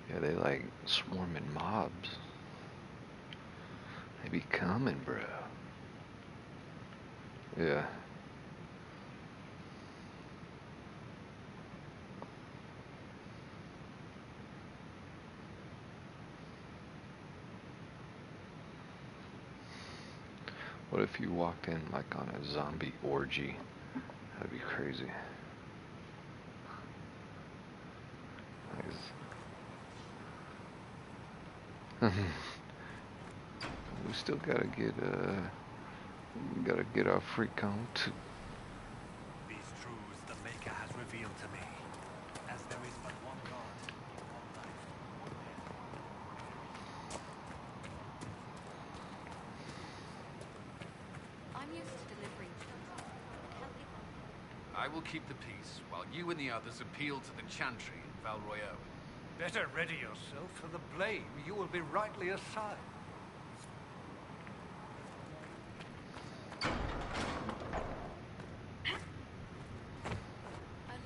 Yeah, they like swarming mobs. They be coming, bro. Yeah. What if you walked in like on a zombie orgy? That'd be crazy. We still gotta get our freak on too. These truths the Maker has revealed to me, as there is but one God, one life, one death. I'm used to delivering truth and helping. I will keep the peace, while you and the others appeal to the Chantry in Val Royeaux. Better ready yourself for the blame you will be rightly assigned. A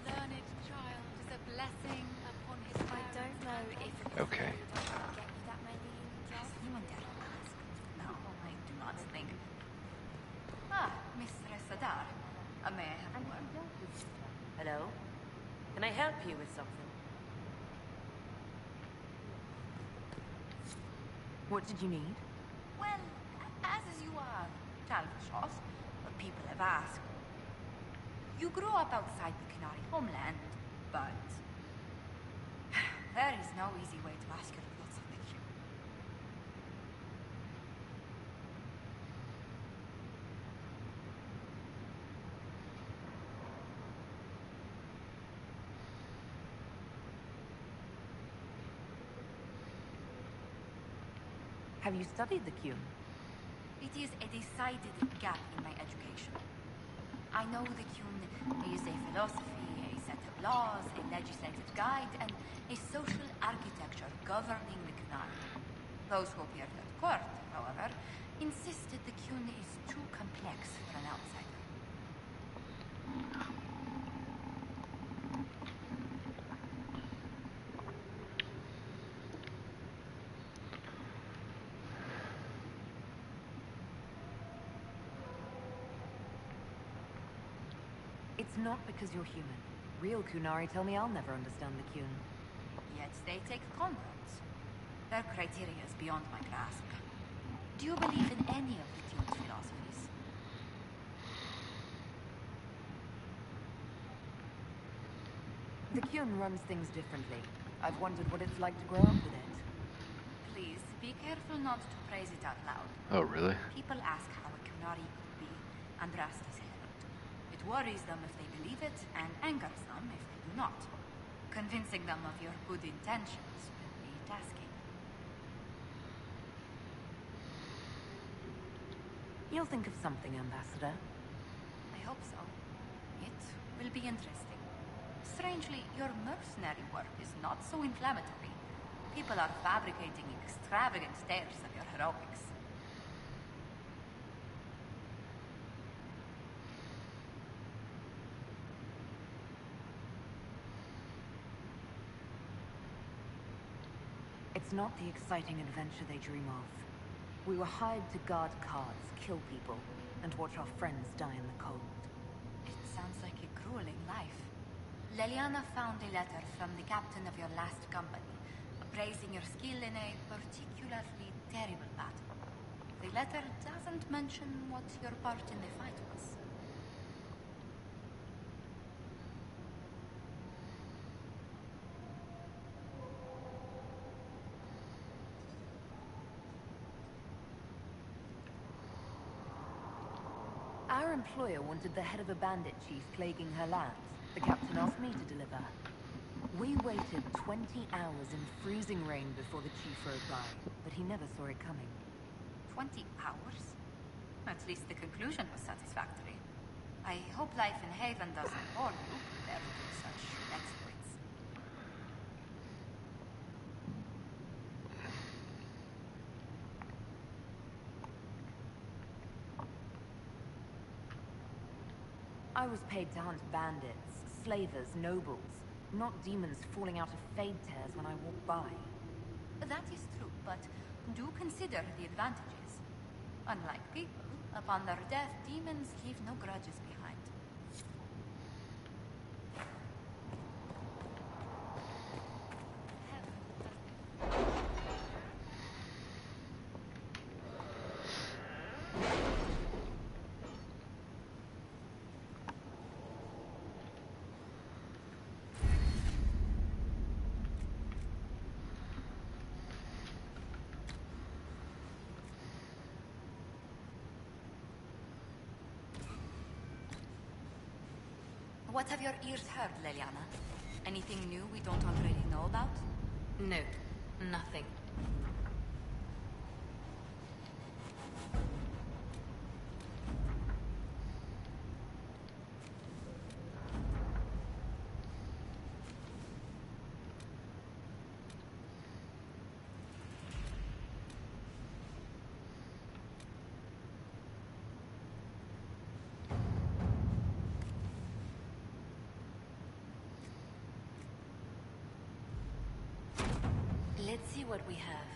learned child is a blessing upon his parents. I don't know if Okay. get you that many jobs. Anyone dare ask? No, I do not think. Ah, Mistress Adar. May I have a word? Hello? Can I help you with something? What did you need? Well, as you are childless, what people have asked. You grew up outside the Canary homeland, but there is no easy way to ask your thoughts on the Q. Have you studied the Q? It is a decided gap in my education. I know the Qun is a philosophy, a set of laws, a legislative guide, and a social architecture governing the Canary. Those who appeared at court, however, insisted the Qun is too complex for an outsider. It's not because you're human. Real Kunari tell me I'll never understand the Qun. Yet they take converts. Their criteria is beyond my grasp. Do you believe in any of the Qun's philosophies? The Qun runs things differently. I've wondered what it's like to grow up with it. Please, be careful not to praise it out loud. Oh, really? People ask how a Kunari could be, and rest is held. It worries them if they believe it, and angers them if they do not. Convincing them of your good intentions will be tasking. You'll think of something, Ambassador. I hope so. It will be interesting. Strangely, your mercenary work is not so inflammatory. People are fabricating extravagant tales of your heroics. It's not the exciting adventure they dream of. We were hired to guard cards, kill people, and watch our friends die in the cold. It sounds like a grueling life. Leliana found a letter from the captain of your last company, praising your skill in a particularly terrible battle. The letter doesn't mention what your part in the fight was. Our employer wanted the head of a bandit chief plaguing her lands. The captain asked me to deliver. We waited 20 hours in freezing rain before the chief rode by, but he never saw it coming. 20 hours? At least the conclusion was satisfactory. I hope life in Haven doesn't bore you compared to such exploits. I was paid to hunt bandits, slavers, nobles, not demons falling out of fade tears when I walk by. That is true, but do consider the advantages. Unlike people, upon their death, demons leave no grudges behind. What have your ears heard, Leliana? Anything new we don't already know about? No, nothing. Let's see what we have.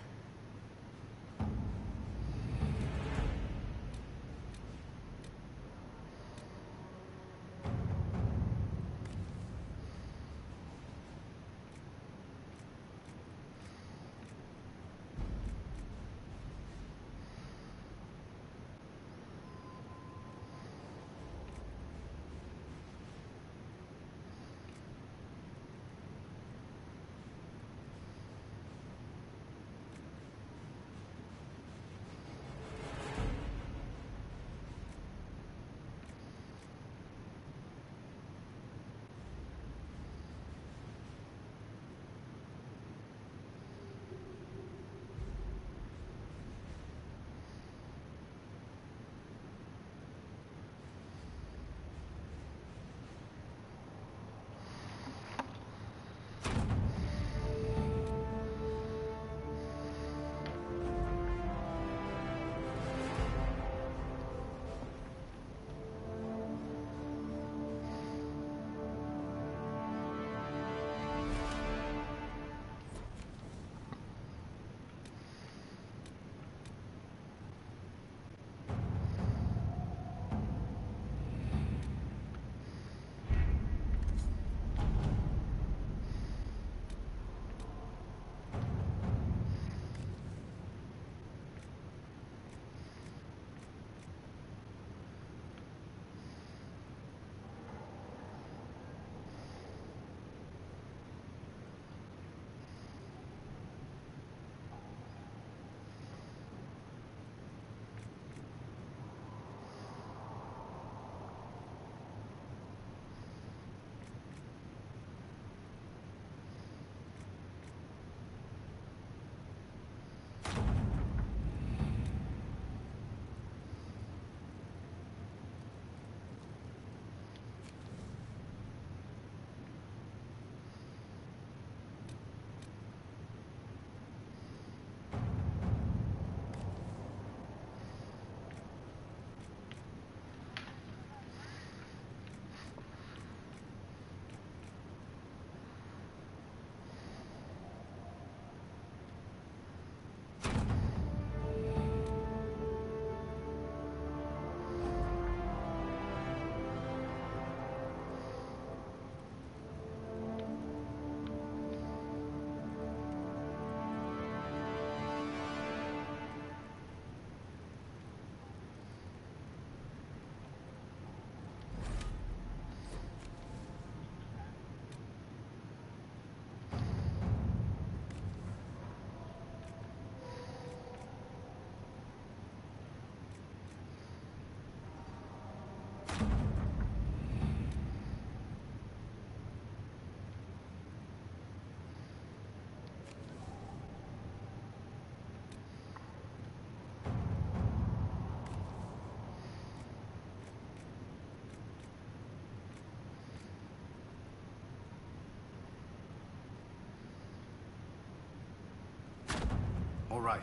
All right.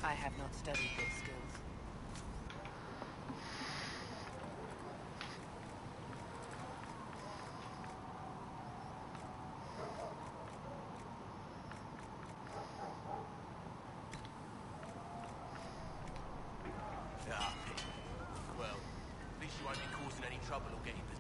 I have not studied those skills. Ah, pity. Well, at least you won't be causing any trouble or getting the...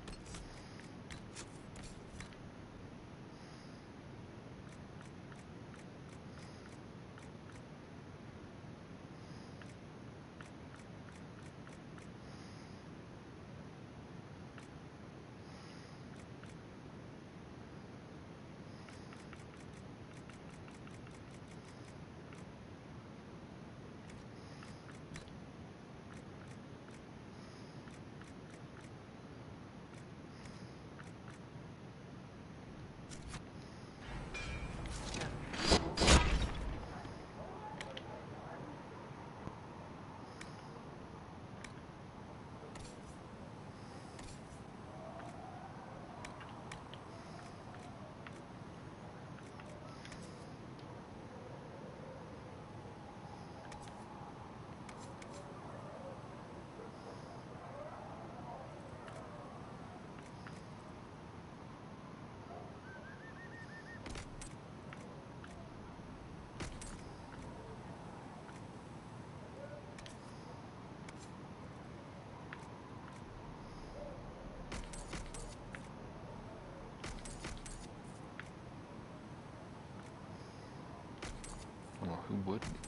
Well, who wouldn't?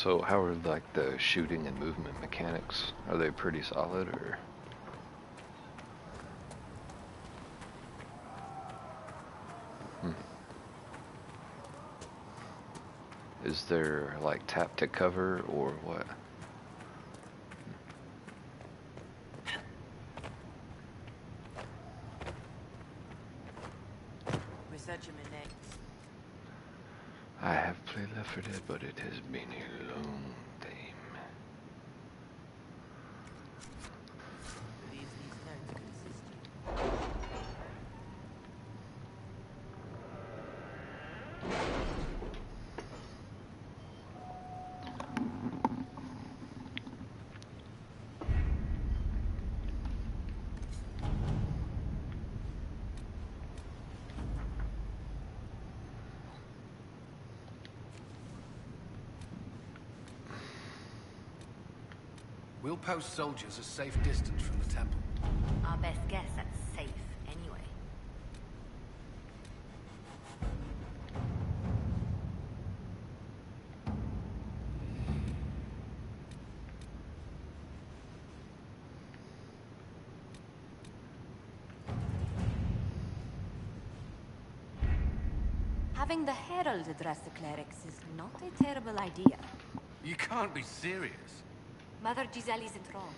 So how are like the shooting and movement mechanics? Are they pretty solid or? Is there like tap to cover or what? I have played Left 4 Dead, but it has been a long time. We'll post soldiers a safe distance from the temple. Our best guess at safe, anyway. Having the Herald address the clerics is not a terrible idea. You can't be serious. Mother Giselle isn't wrong.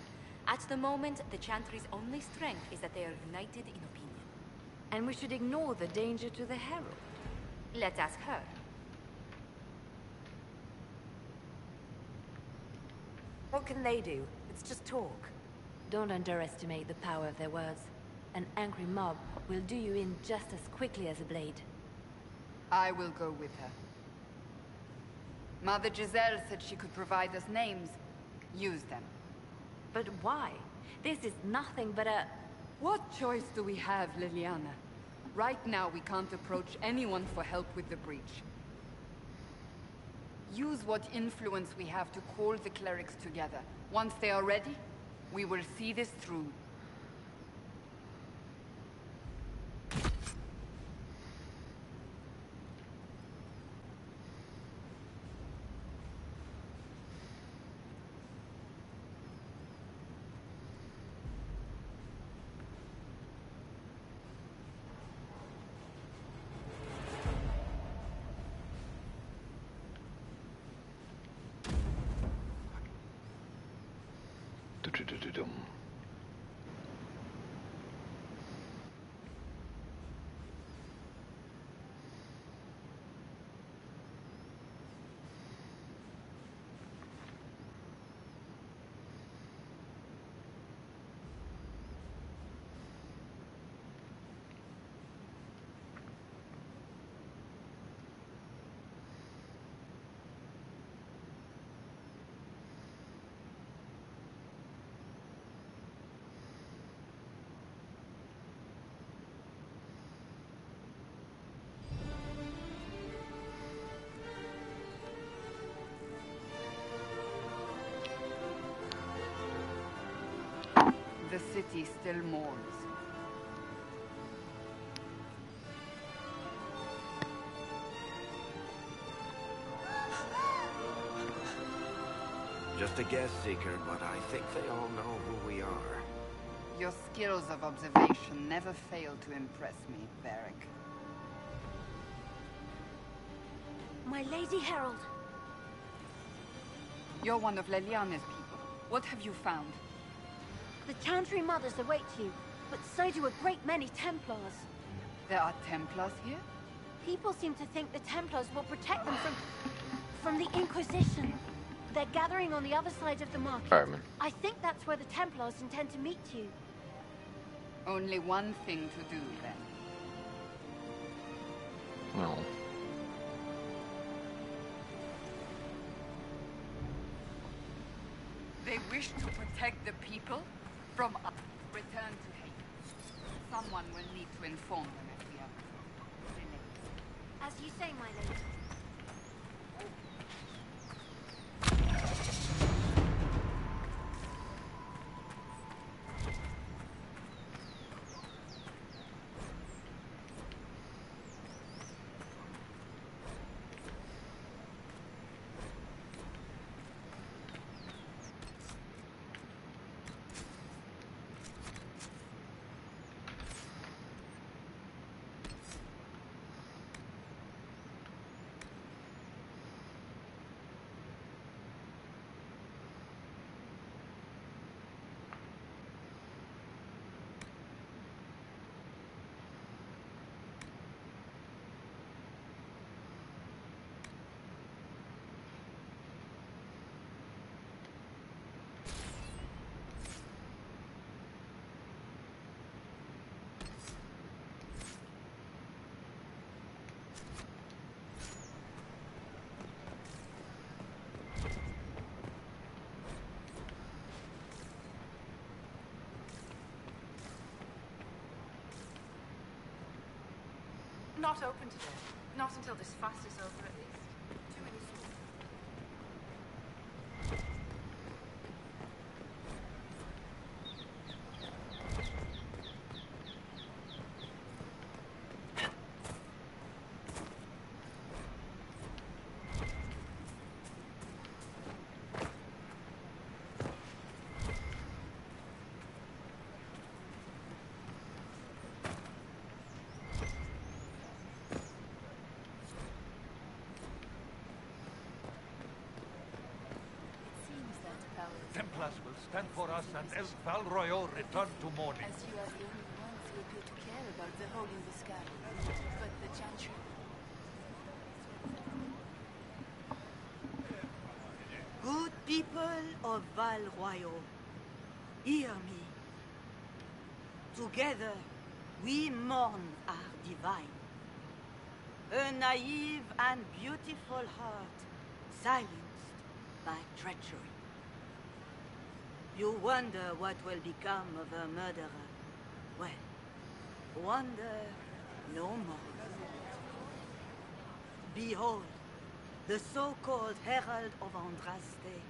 At the moment, the Chantry's only strength is that they are united in opinion. And we should ignore the danger to the Herald. Let's ask her. What can they do? It's just talk. Don't underestimate the power of their words. An angry mob will do you in just as quickly as a blade. I will go with her. Mother Giselle said she could provide us names. Use them. But why? This is nothing but a... What choice do we have, Liliana? Right now, we can't approach anyone for help with the breach. Use what influence we have to call the clerics together. Once they are ready, we will see this through. Du-du-du-du-dum. The city still mourns. Just a guest seeker, but I think they all know who we are. Your skills of observation never fail to impress me, Varric. My Lady Herald! You're one of Leliana's people. What have you found? The Chantry Mothers await you, but so do a great many Templars. There are Templars here? People seem to think the Templars will protect them from the Inquisition. They're gathering on the other side of the market. Fireman. I think that's where the Templars intend to meet you. Only one thing to do, then. Well. They wish to protect the people from us. Return to hate. Someone will need to inform them if we have delays. As you say, my lady. Not open today. Not until this fast is over, at least. Too many swords. Templars will stand for us and El Val Royal return to mourning. As you are the only ones who appear to care about the hole in the sky. But the Chantry... Good people of Val Royal, hear me. Together, we mourn our divine. A naive and beautiful heart, silenced by treachery. You wonder what will become of a murderer. Well, wonder no more. Behold, the so-called Herald of Andraste,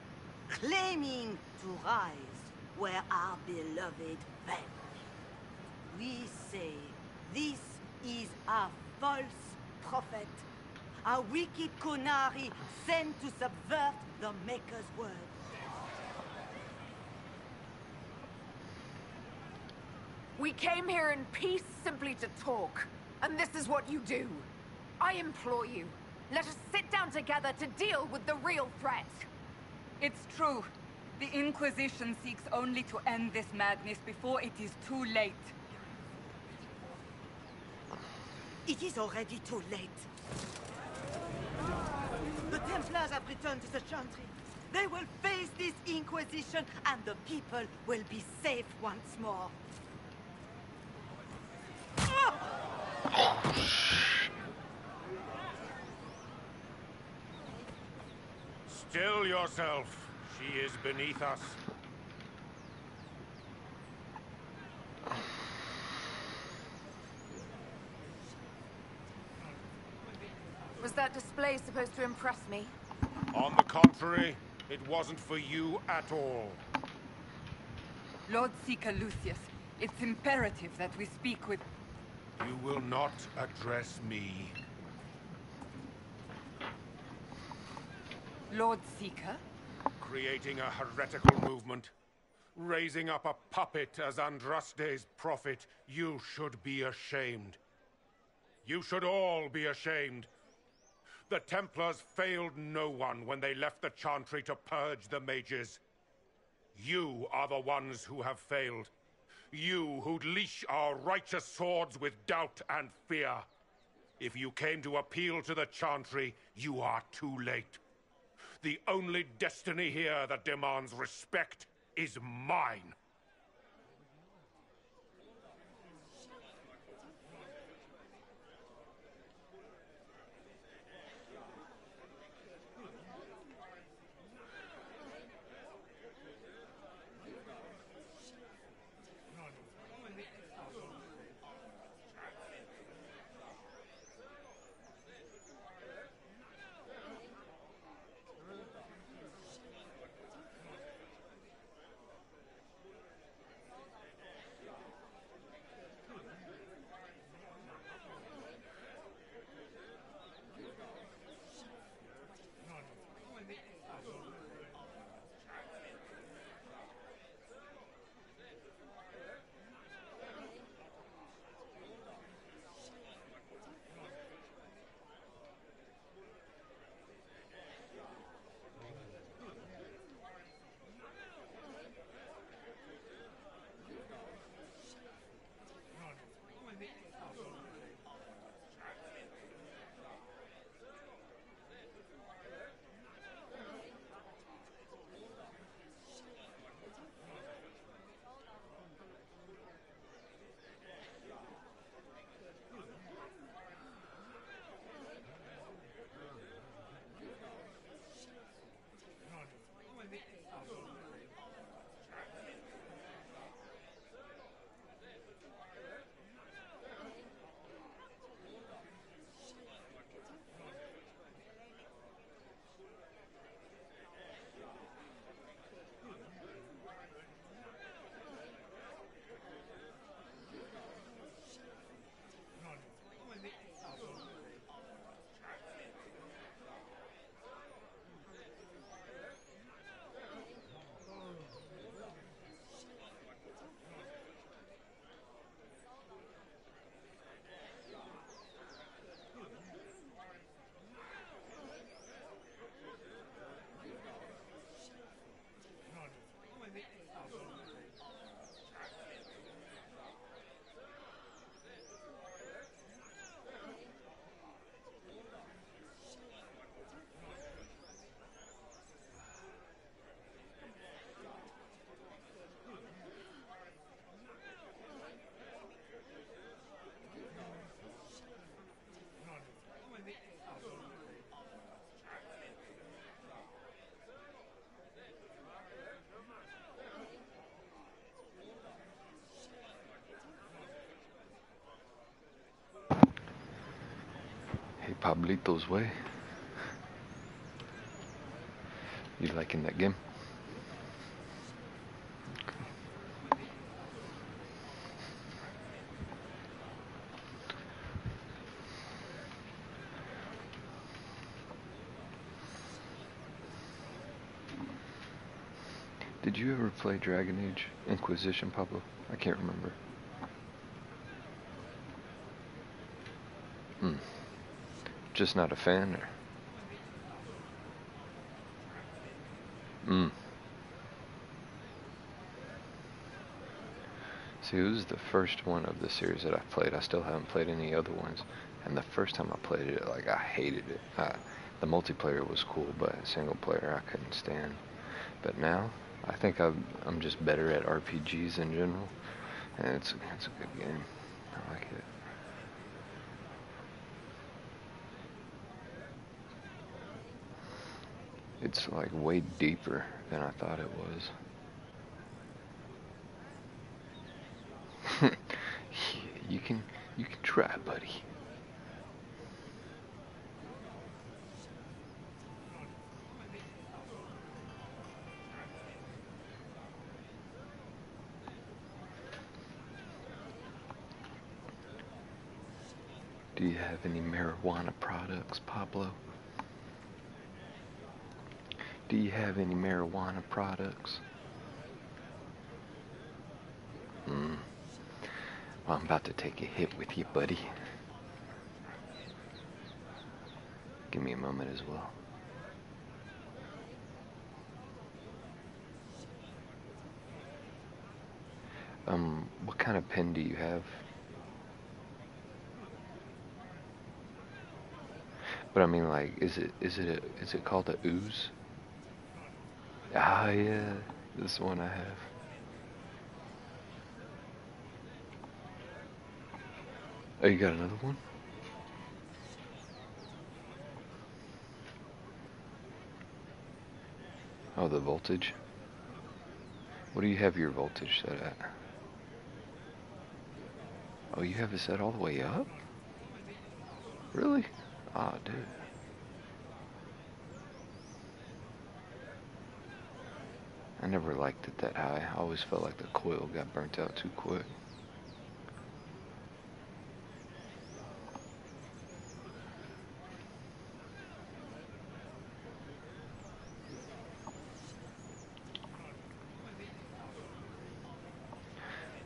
claiming to rise where our beloved fell. We say this is a false prophet, a wicked Konari sent to subvert the Maker's word. We came here in peace simply to talk, and this is what you do. I implore you, let us sit down together to deal with the real threat. It's true. The Inquisition seeks only to end this madness before it is too late. It is already too late. The Templars have returned to the Chantry. They will face this Inquisition, and the people will be safe once more. Still yourself. She is beneath us. Was that display supposed to impress me? On the contrary, it wasn't for you at all. Lord Seeker Lucius, it's imperative that we speak with... You will not address me. Lord Seeker? Creating a heretical movement. Raising up a puppet as Andraste's prophet. You should be ashamed. You should all be ashamed. The Templars failed no one when they left the Chantry to purge the mages. You are the ones who have failed. You who'd leash our righteous swords with doubt and fear. If you came to appeal to the Chantry, you are too late. The only destiny here that demands respect is mine. Pablito's Way. You liking that game? Did you ever play Dragon Age Inquisition, Pablo? I can't remember. Just not a fan, or? See, it was the first one of the series that I played. I still haven't played any other ones. And the first time I played it, like, I hated it. The multiplayer was cool, but single player I couldn't stand. But now, I think I'm just better at RPGs in general. And it's a good game. I like it. It's like way deeper than I thought it was. You can try, buddy. Do you have any marijuana products, Pablo? Do you have any marijuana products? Well, I'm about to take a hit with you, buddy. Give me a moment as well. What kind of pen do you have? But I mean, like, is it called a ooze? Ah, yeah, this one I have. Oh, you got another one? Oh, the voltage. What do you have your voltage set at? Oh, you have it set all the way up? Really? Ah, dude. I never liked it that high. I always felt like the coil got burnt out too quick.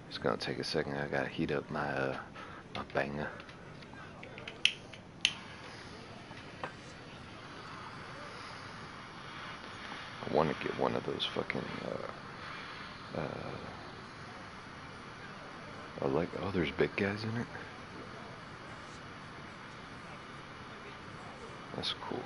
It's gonna take a second. I gotta heat up my my banger. I want to get one of those fucking like, oh, there's big guys in it. That's cool.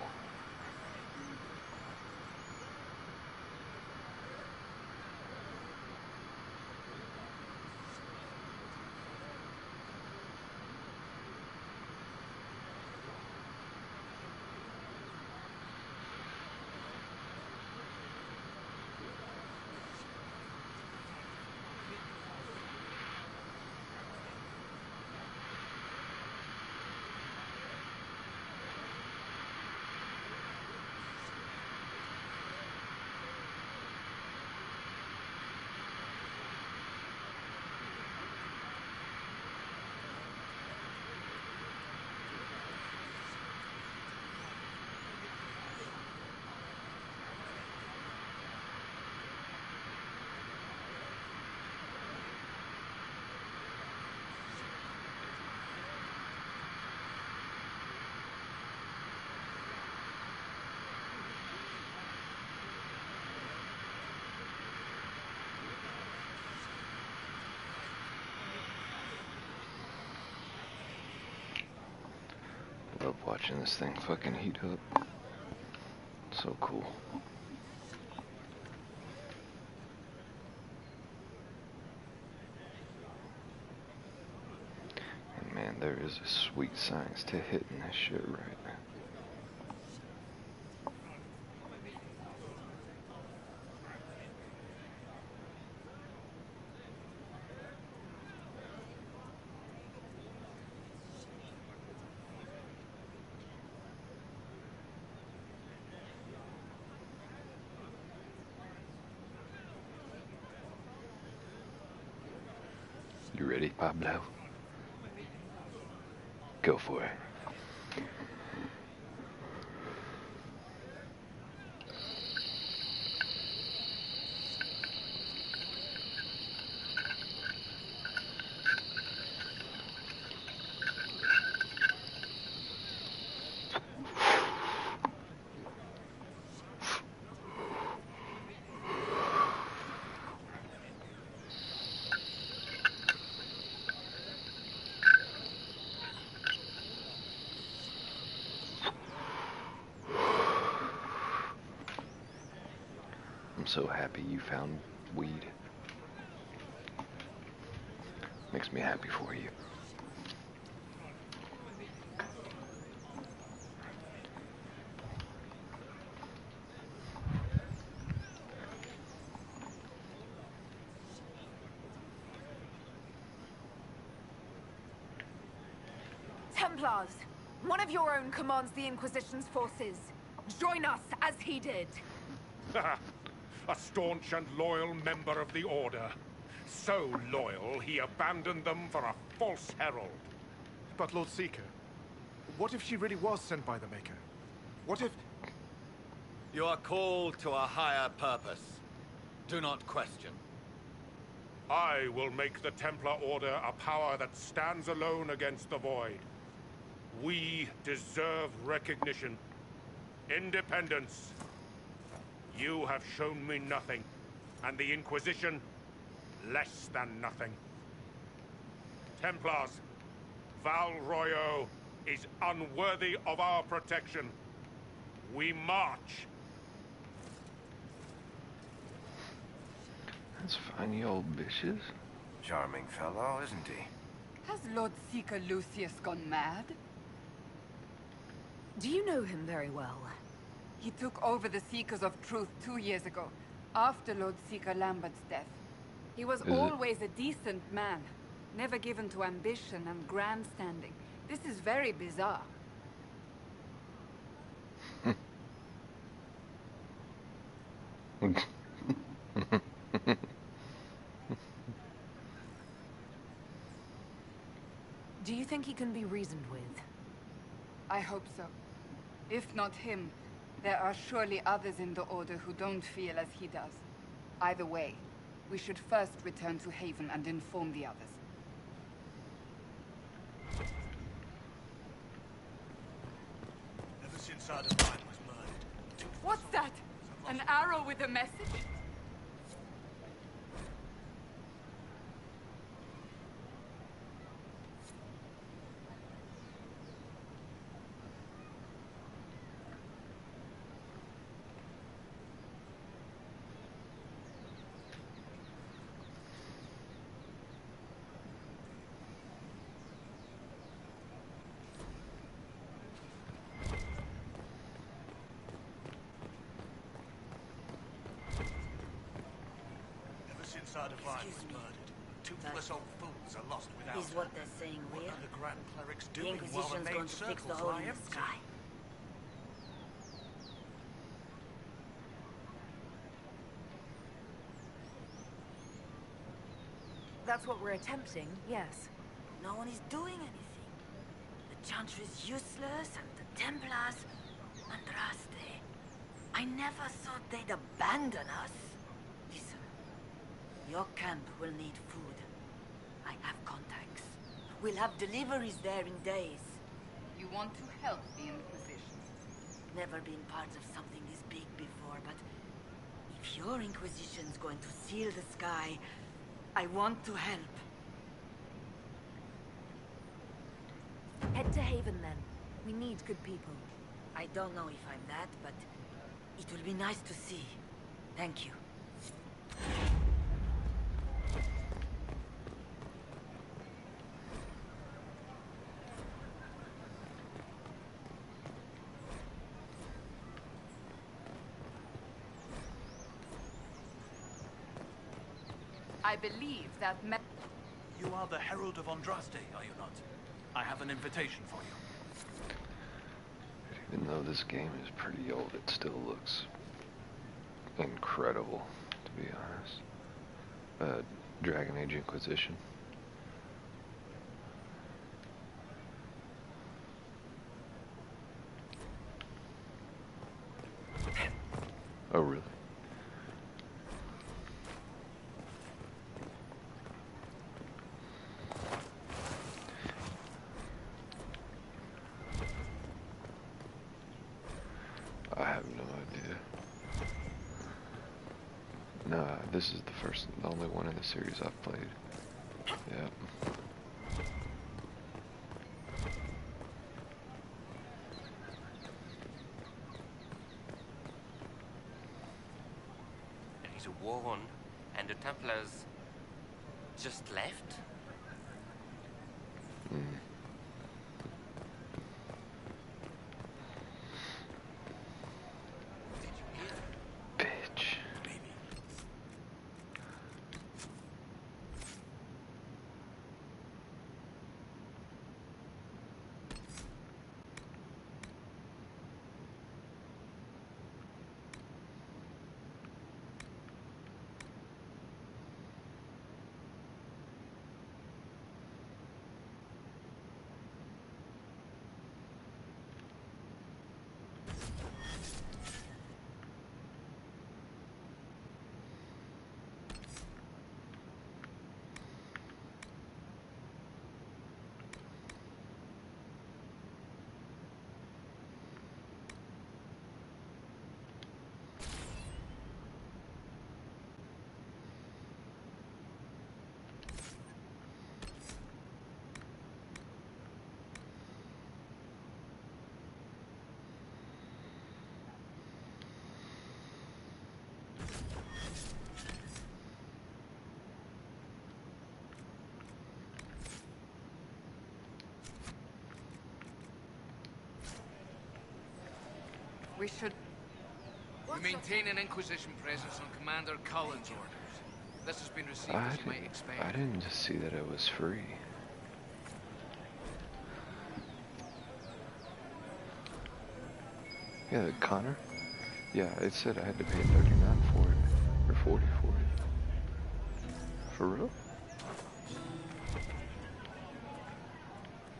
Love watching this thing fucking heat up. So cool. And man, there is a sweet science to hitting this shit right. You ready, Pablo? Go for it. I'm so happy you found weed. Makes me happy for you. Templars! One of your own commands the Inquisition's forces. Join us as he did. A staunch and loyal member of the Order. So loyal, he abandoned them for a false herald. But Lord Seeker, what if she really was sent by the Maker? What if... You are called to a higher purpose. Do not question. I will make the Templar Order a power that stands alone against the Void. We deserve recognition. Independence. You have shown me nothing, and the Inquisition, less than nothing. Templars, Val Royo is unworthy of our protection. We march. That's fine, you old bitches. Charming fellow, isn't he? Has Lord Seeker Lucius gone mad? Do you know him very well? He took over the Seekers of Truth 2 years ago, after Lord Seeker Lambert's death. He was always a decent man, never given to ambition and grandstanding. This is very bizarre. Do you think he can be reasoned with? I hope so. If not him, there are surely others in the Order who don't feel as he does. Either way, we should first return to Haven and inform the others. Ever since our divine was murdered. What's that? An arrow with a message? Our divine was murdered. Toothless old fools are lost without Is what they're saying What real? are the Grand Clerics The doing while the Inquisition's main going to fix the circles hole lie in the empty? sky. That's what we're attempting, yes. No one is doing anything. The Chantry is useless, and the Templars... Andraste. I never thought they'd abandon us. Listen, your camp will need food. I have contacts. We'll have deliveries there in days. You want to help the Inquisition? Never been part of something this big before, but if your Inquisition's going to seal the sky, I want to help. Head to Haven, then. We need good people. I don't know if I'm that, but it will be nice to see. Thank you. I believe that You are the Herald of Andraste, are you not? I have an invitation for you. Even though this game is pretty old, it still looks incredible, to be honest. Dragon Age Inquisition. This is the only one in the series I've played. Yep. There is a war on, and the Templars just left? Bitch. We should... We maintain an Inquisition presence on Commander Cullen's orders. This has been received as you might expect. I didn't just see that it was free. Yeah, Connor? Yeah, it said I had to pay 39 for it. Or 40 for it. For real?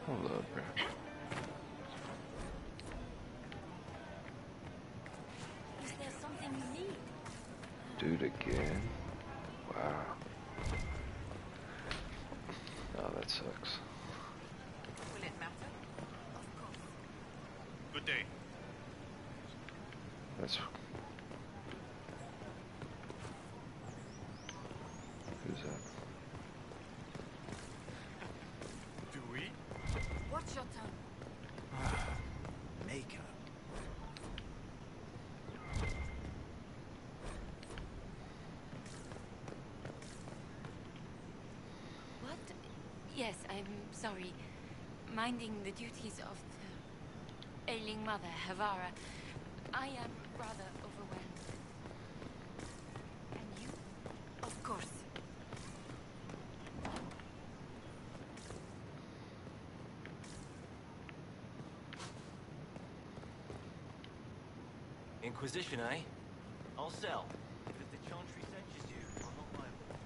Hold up, bro. Is there something you need? Dude, again? Wow. Oh, that sucks. Will it matter? Of course. Good day. That's... Who's that? Do we? Watch your tongue. Maker. What? Yes, I'm sorry. Minding the duties of the ailing mother, Havara. I am rather overwhelmed. And you? Of course. Inquisition, eh? I'll sell. If the Chantry censures you, I'm not liable.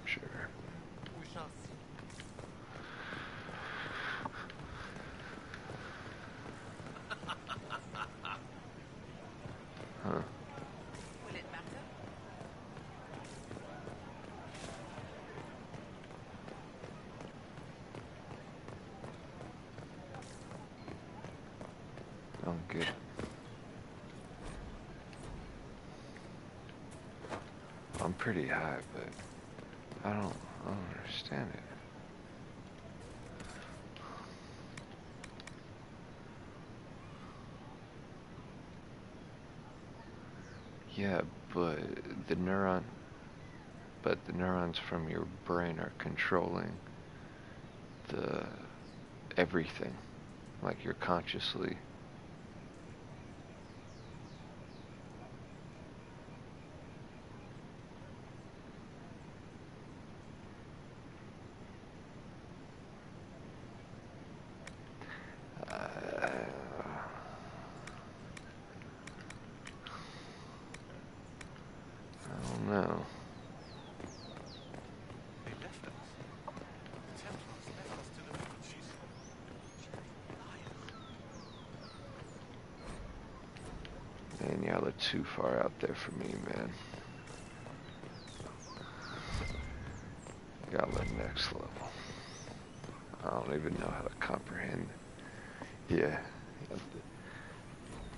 Sure. We shall see. Huh. Will it matter? I don't get it. I'm pretty high, but I don't understand it. Yeah, but the neurons from your brain are controlling the everything. Like you're consciously. I don't know. They left us. The Templars left us to the She's liars. Man, y'all are too far out there for me, man. next level. I don't even know how to comprehend. Yeah,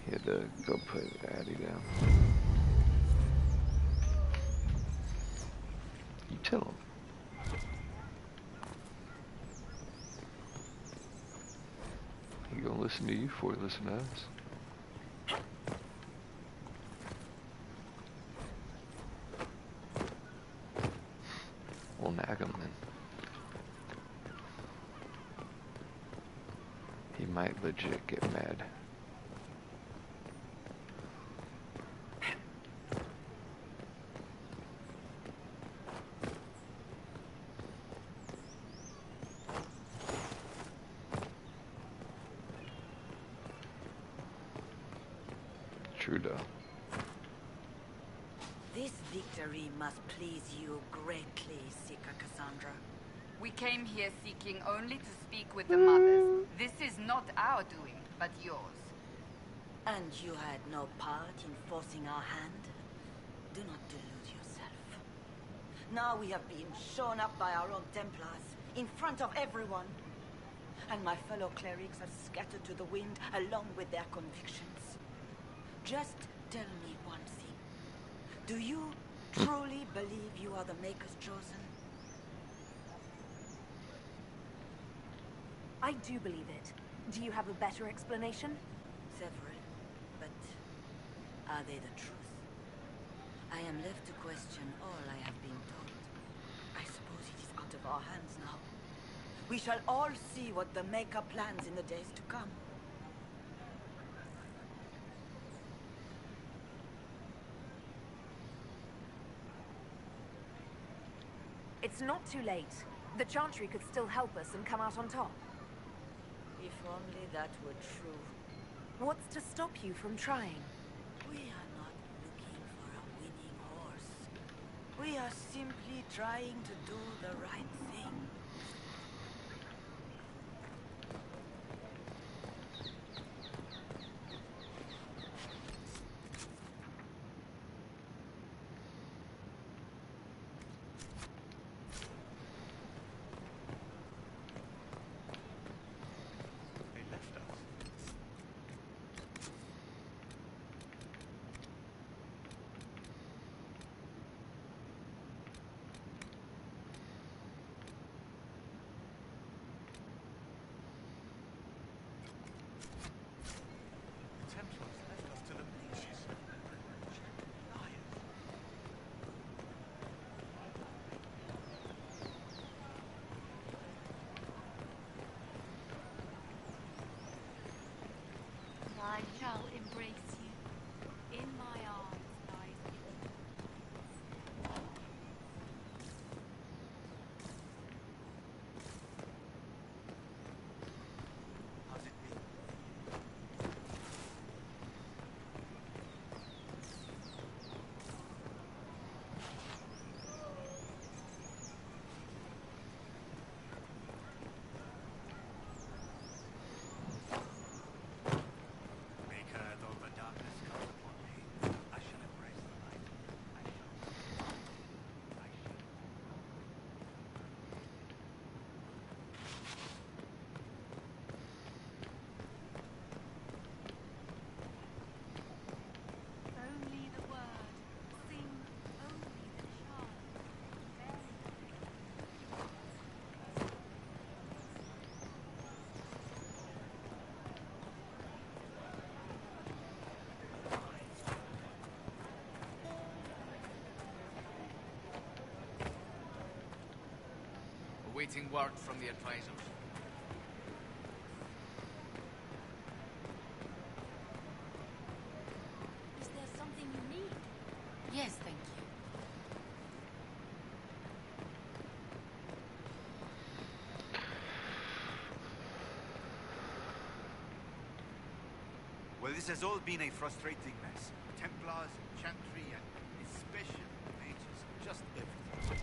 he had to go put Addy down. You tell him. He gonna listen to you before he listen to us. We'll nag him then. He might legit get mad. True though. This victory must please you greatly, Seeker Cassandra. We came here seeking only to speak with the mothers. This is not our doing, but yours. And you had no part in forcing our hand? Do not delude yourself. Now we have been shown up by our own Templars, in front of everyone. And my fellow clerics are scattered to the wind along with their convictions. Just tell me one thing. Do you truly believe you are the Maker's chosen? I do believe it. Do you have a better explanation? Several, but are they the truth? I am left to question all I have been told. I suppose it is out of our hands now. We shall all see what the Maker plans in the days to come. It's not too late. The Chantry could still help us and come out on top. If only that were true. What's to stop you from trying? We are not looking for a winning horse. We are simply trying to do the right thing. I shall embrace you. In my arms lies victory. How's it been? Only the word, sing only the charm. Awaiting word from the advisors. Is there something you need? Yes, thank you. Well, this has all been a frustrating mess. Templars, Chantry, and especially mages. Just everything.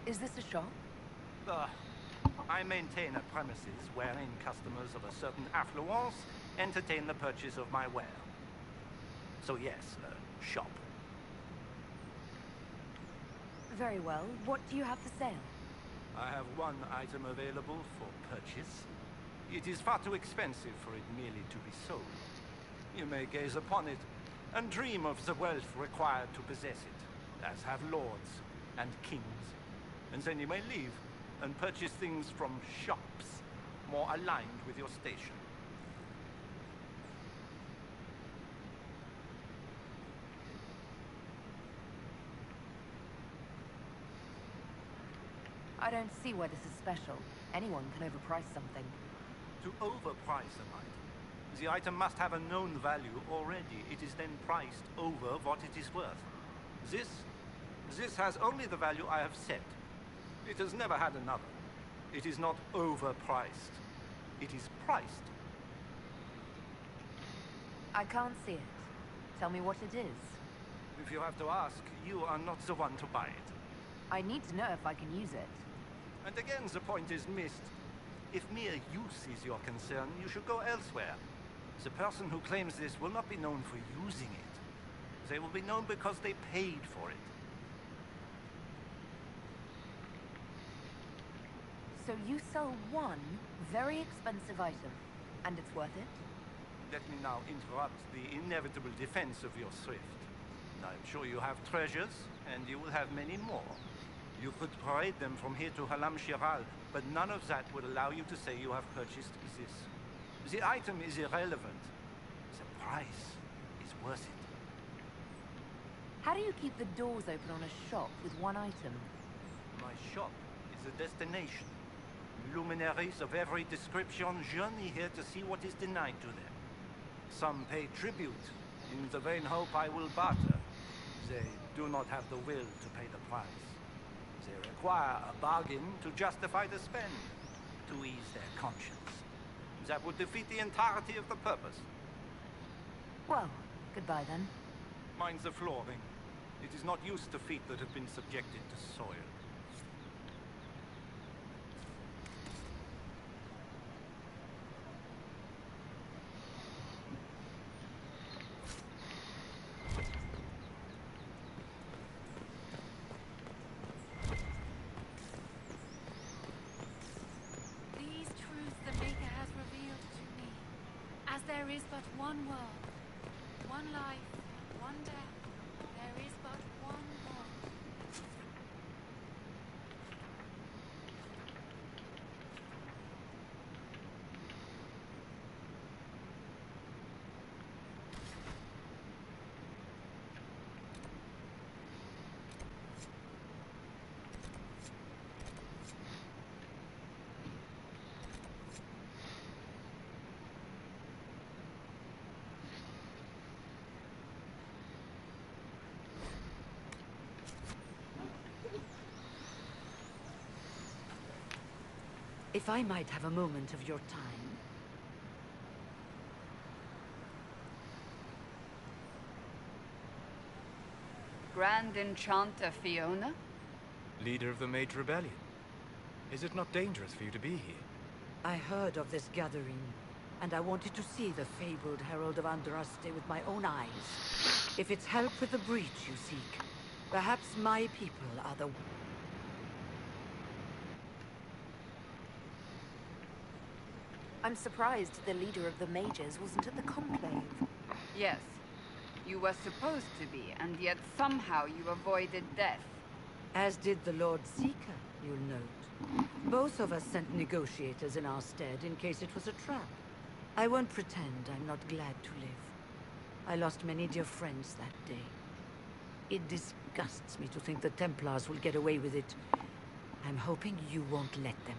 Is this a shop? I maintain a premises wherein customers of a certain affluence entertain the purchase of my ware. So yes, a shop. Very well. What do you have for sale? I have one item available for purchase. It is far too expensive for it merely to be sold. You may gaze upon it and dream of the wealth required to possess it, as have lords and kings. And then you may leave and purchase things from shops more aligned with your station. I don't see why this is special. Anyone can overprice something. To overprice an item, the item must have a known value already. It is then priced over what it is worth. This has only the value I have set. It has never had another. It is not overpriced. It is priced. I can't see it. Tell me what it is. If you have to ask, you are not the one to buy it. I need to know if I can use it. And again, the point is missed. If mere use is your concern, you should go elsewhere. The person who claims this will not be known for using it. They will be known because they paid for it. So you sell one very expensive item, and it's worth it? Let me now interrupt the inevitable defense of your thrift. I'm sure you have treasures, and you will have many more. You could parade them from here to Halam Shiral, but none of that would allow you to say you have purchased this. The item is irrelevant. The price is worth it. How do you keep the doors open on a shop with one item? My shop is a destination. Luminaries of every description journey here to see what is denied to them. Some pay tribute in the vain hope I will barter. They do not have the will to pay the price. They require a bargain to justify the spend, to ease their conscience. That would defeat the entirety of the purpose. Well, goodbye then. Mind the flooring. It is not used to feet that have been subjected to soil. These truths the Maker has revealed to me. As there is but one world, one life, one death, there is but one God. If I might have a moment of your time. Grand Enchanter Fiona? Leader of the Mage Rebellion. Is it not dangerous for you to be here? I heard of this gathering, and I wanted to see the fabled Herald of Andraste with my own eyes. If it's help with the breach you seek, perhaps my people are the... I'm surprised the leader of the mages wasn't at the conclave. Yes. You were supposed to be, and yet somehow you avoided death. As did the Lord Seeker, you'll note. Both of us sent negotiators in our stead in case it was a trap. I won't pretend I'm not glad to live. I lost many dear friends that day. It disgusts me to think the Templars will get away with it. I'm hoping you won't let them.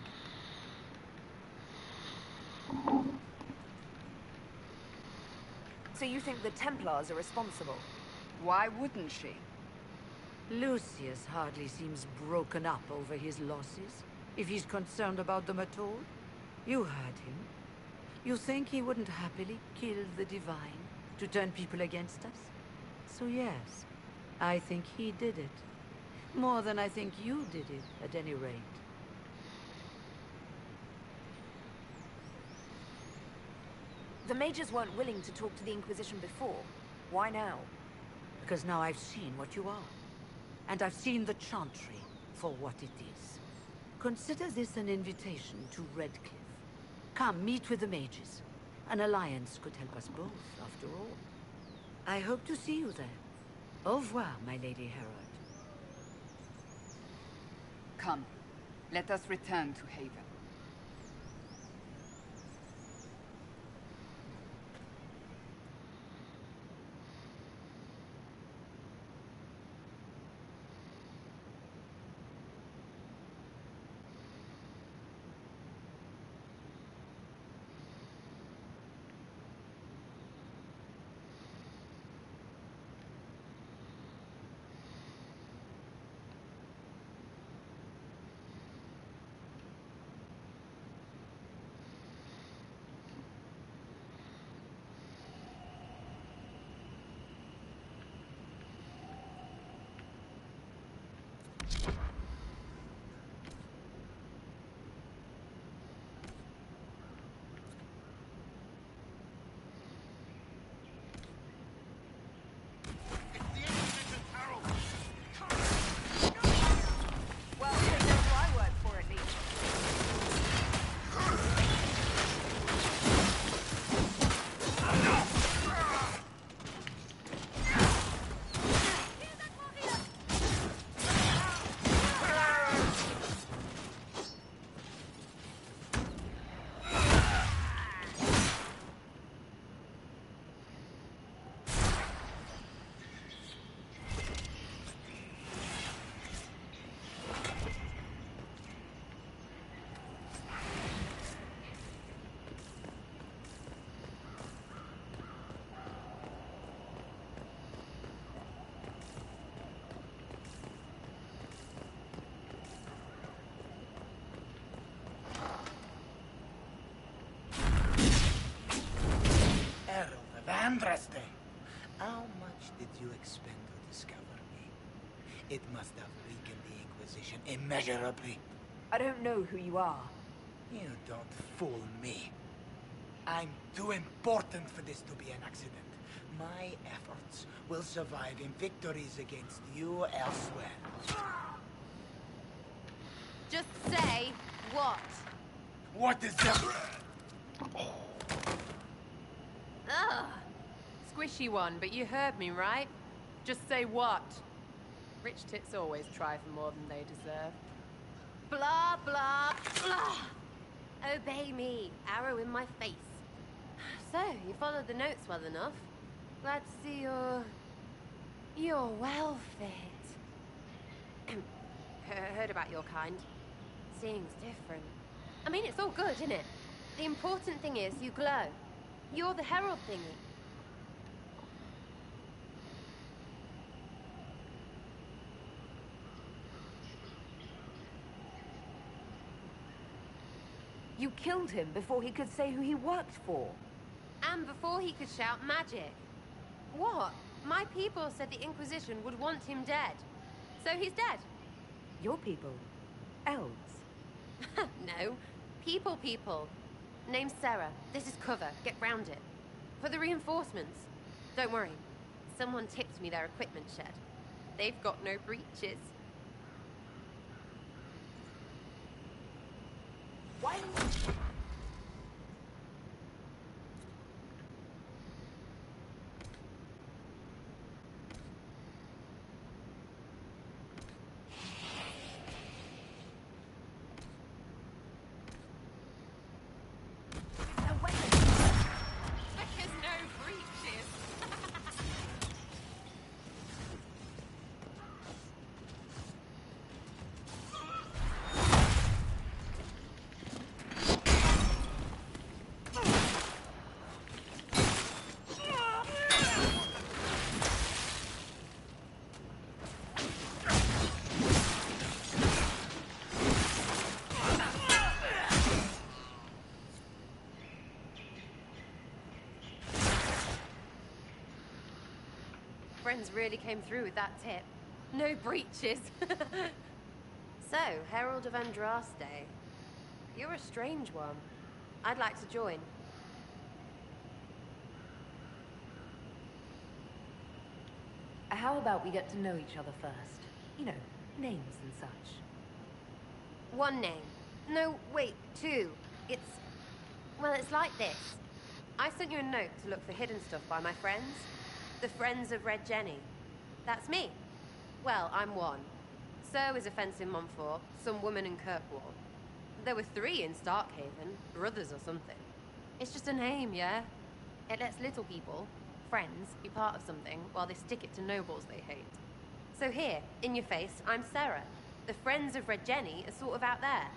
So you think the Templars are responsible? Why wouldn't she? Lucius hardly seems broken up over his losses, if he's concerned about them at all. You heard him. You think he wouldn't happily kill the Divine to turn people against us? So yes, I think he did it. More than I think you did it, at any rate. The Majors weren't willing to talk to the Inquisition before. Why now? Because now I've seen what you are. And I've seen the Chantry for what it is. Consider this an invitation to Redcliffe. Come, meet with the mages. An alliance could help us both, after all. I hope to see you there. Au revoir, my Lady Herald. Come, let us return to Haven. Andraste, how much did you expend to discover me? It must have weakened the Inquisition immeasurably. I don't know who you are. You don't fool me. I'm too important for this to be an accident. My efforts will survive in victories against you elsewhere. Just say what? What is that? Ugh. Squishy one, but you heard me, right? Just say what? Rich tits always try for more than they deserve. Blah, blah, blah. Obey me. Arrow in my face. So, you followed the notes well enough. Glad to see you're well fit. Heard about your kind. Seeing's different. I mean, it's all good, isn't it? The important thing is you glow. You're the herald thingy. You killed him before he could say who he worked for. And before he could shout magic. What? My people said the Inquisition would want him dead. So he's dead. Your people? Elves? No. People. Name's Sarah. This is cover. Get round it. For the reinforcements. Don't worry. Someone tipped me their equipment shed. They've got no breaches. Why? Friends really came through with that tip. No breaches. So, Herald of Andraste. You're a strange one. I'd like to join. How about we get to know each other first? You know, names and such. One name. No, wait, two. Well, it's like this. I sent you a note to look for hidden stuff by my friends. The Friends of Red Jenny. That's me. Well, I'm one. So is a fence in Montfort, some woman in Kirkwall. There were 3 in Starkhaven, brothers or something. It's just a name, yeah? It lets little people, friends, be part of something while they stick it to nobles they hate. So here, in your face, I'm Sarah. The Friends of Red Jenny are sort of out there.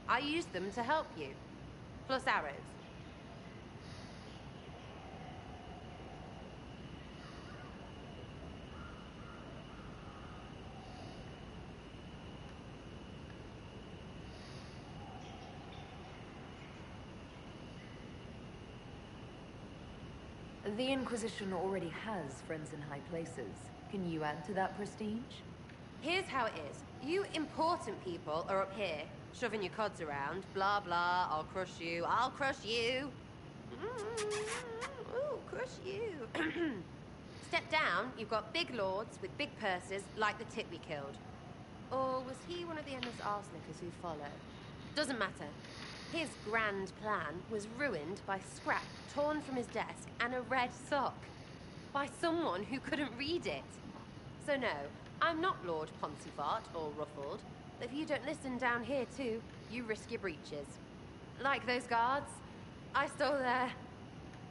I use them to help you. Plus arrows. The Inquisition already has friends in high places. Can you add to that prestige? Here's how it is. You important people are up here, shoving your cods around. Blah, blah, I'll crush you, I'll crush you. Ooh, crush you. Step down, you've got big lords with big purses like the tit we killed. Or was he one of the endless arsenicers who followed? Doesn't matter. His grand plan was ruined by scrap torn from his desk and a red sock. By someone who couldn't read it. So no, I'm not Lord Pontifart or Ruffled. But if you don't listen down here too, you risk your breeches. Like those guards, I stole their...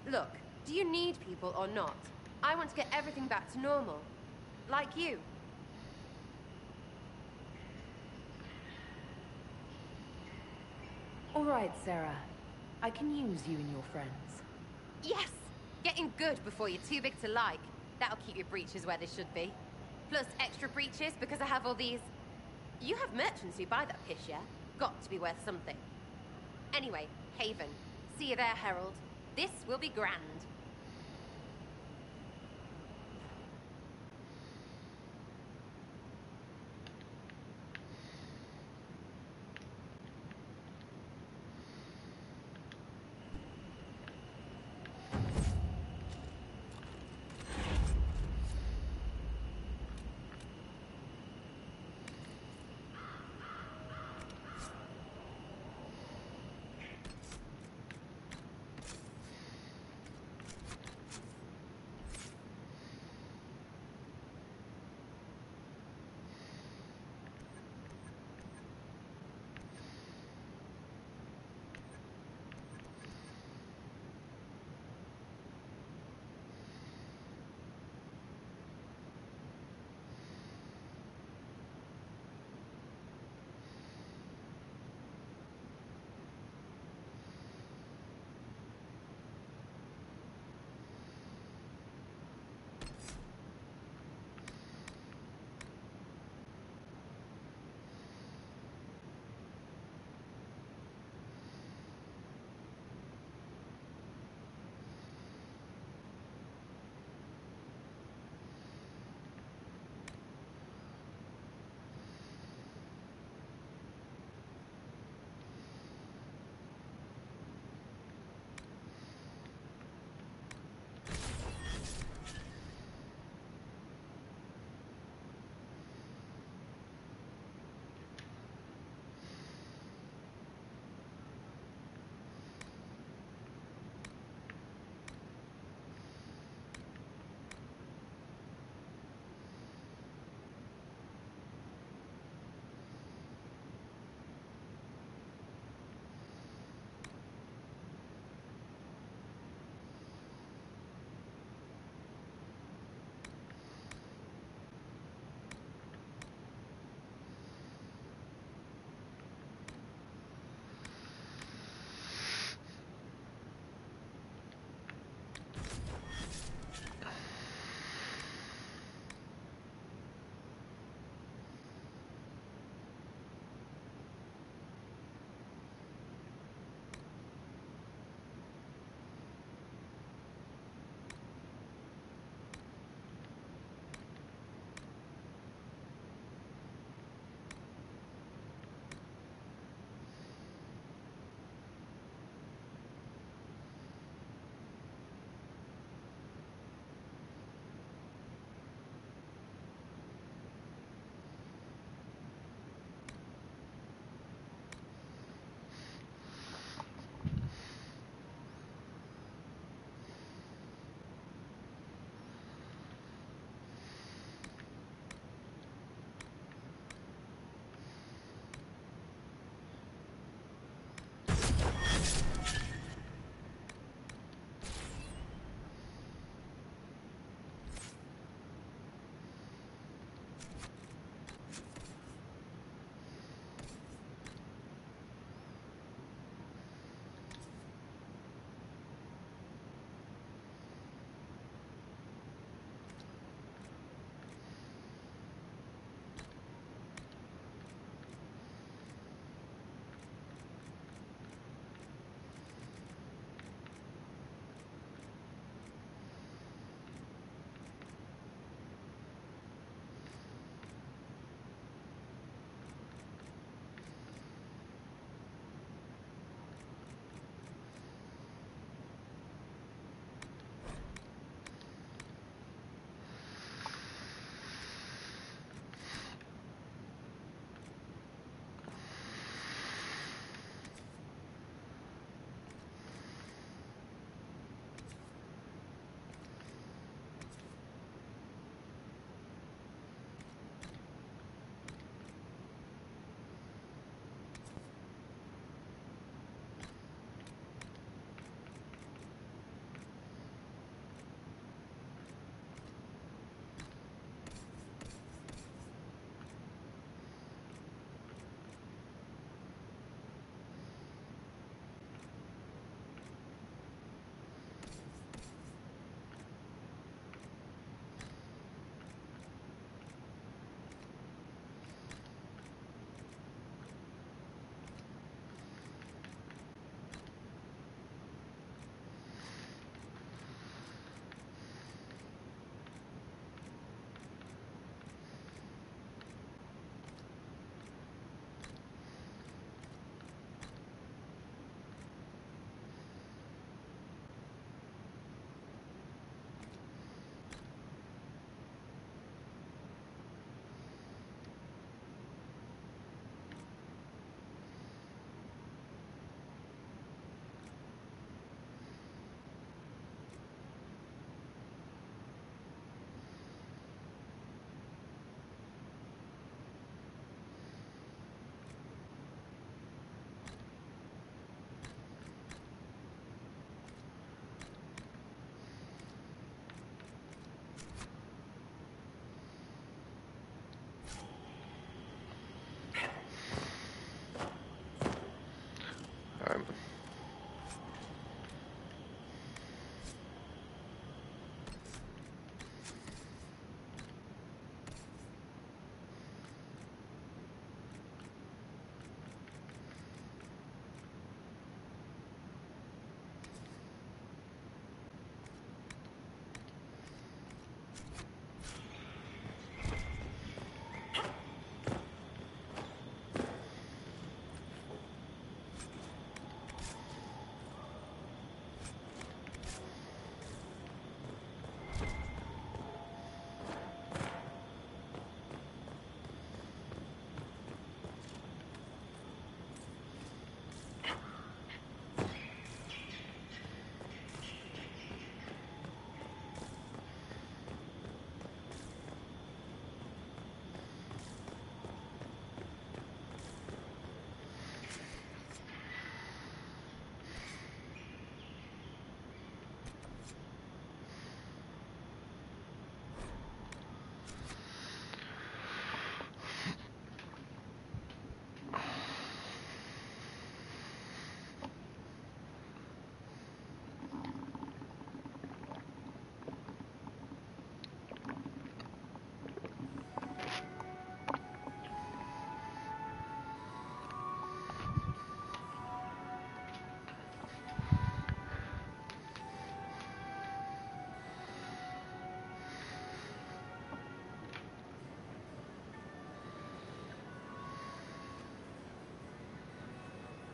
Look, do you need people or not? I want to get everything back to normal. Like you. All right, Sarah. I can use you and your friends. Yes! Getting good before you're too big to like. That'll keep your breeches where they should be. Plus extra breeches because I have all these... You have merchants who buy that piss, yeah? Got to be worth something. Anyway, Haven. See you there, Herald. This will be grand.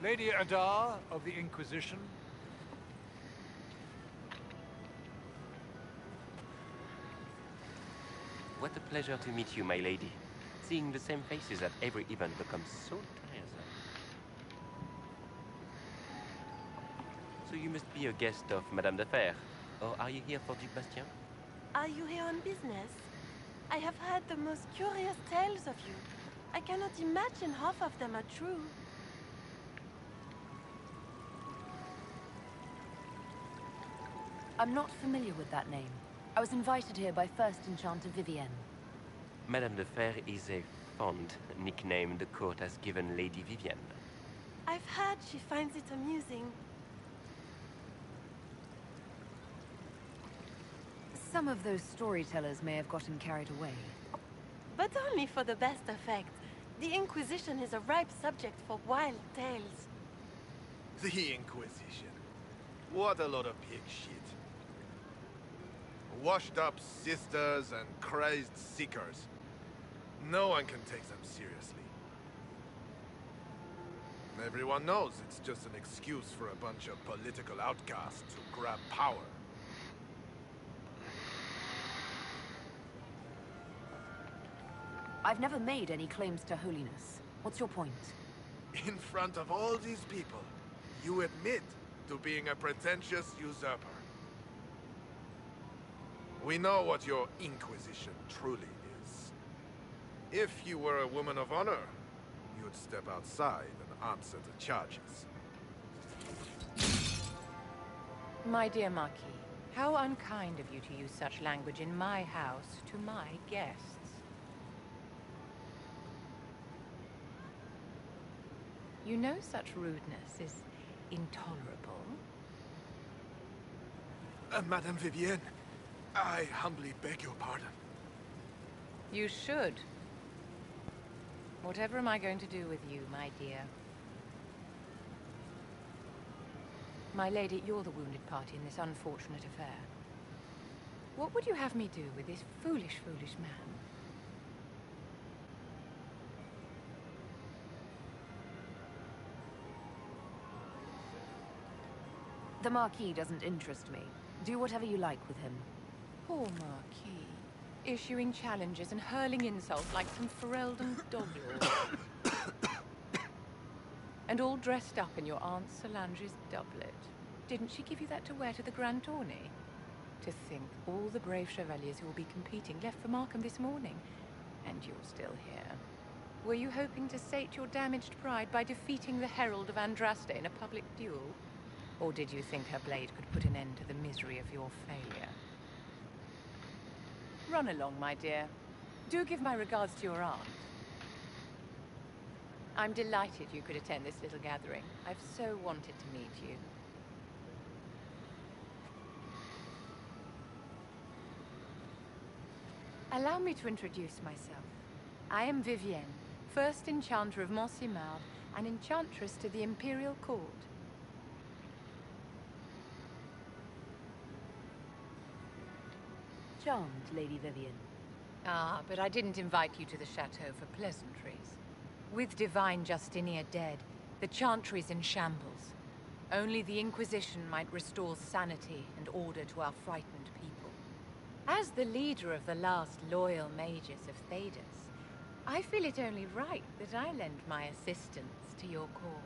Lady Adar of the Inquisition. What a pleasure to meet you, my lady. Seeing the same faces at every event becomes so tiresome. So you must be a guest of Madame de Fer, or are you here for Duc Bastien? Are you here on business? I have heard the most curious tales of you. I cannot imagine half of them are true. I'm not familiar with that name. I was invited here by First Enchanter Vivienne. Madame de Fer is a fond nickname the court has given Lady Vivienne. I've heard she finds it amusing. Some of those storytellers may have gotten carried away. But only for the best effect. The Inquisition is a ripe subject for wild tales. The Inquisition. What a lot of pig shit. Washed up sisters and crazed seekers. No one can take them seriously. Everyone knows it's just an excuse for a bunch of political outcasts to grab power. I've never made any claims to holiness. What's your point? In front of all these people, you admit to being a pretentious usurper. We know what your Inquisition truly is. If you were a woman of honor, you'd step outside and answer the charges. My dear Marquis, how unkind of you to use such language in my house to my guests. You know such rudeness is intolerable. Madame Vivienne, I humbly beg your pardon. You should. Whatever am I going to do with you, my dear? My lady, you're the wounded party in this unfortunate affair. What would you have me do with this foolish, foolish man? The Marquis doesn't interest me. Do whatever you like with him. Poor Marquis. Issuing challenges and hurling insults like some Ferelden doglord. And all dressed up in your Aunt Solange's doublet. Didn't she give you that to wear to the Grand Tourney? To think all the brave chevaliers who will be competing left for Markham this morning, and you're still here. Were you hoping to sate your damaged pride by defeating the Herald of Andraste in a public duel? Or did you think her blade could put an end to the misery of your failure? Run along, my dear. Do give my regards to your aunt. I'm delighted you could attend this little gathering. I've so wanted to meet you. Allow me to introduce myself. I am Vivienne, first Enchanter of Montsimard and Enchantress to the Imperial Court. Charmed, Lady Vivienne. Ah, but I didn't invite you to the chateau for pleasantries. With divine Justinia dead, the Chantry's in shambles. Only the Inquisition might restore sanity and order to our frightened people. As the leader of the last loyal mages of Thedas, I feel it only right that I lend my assistance to your cause.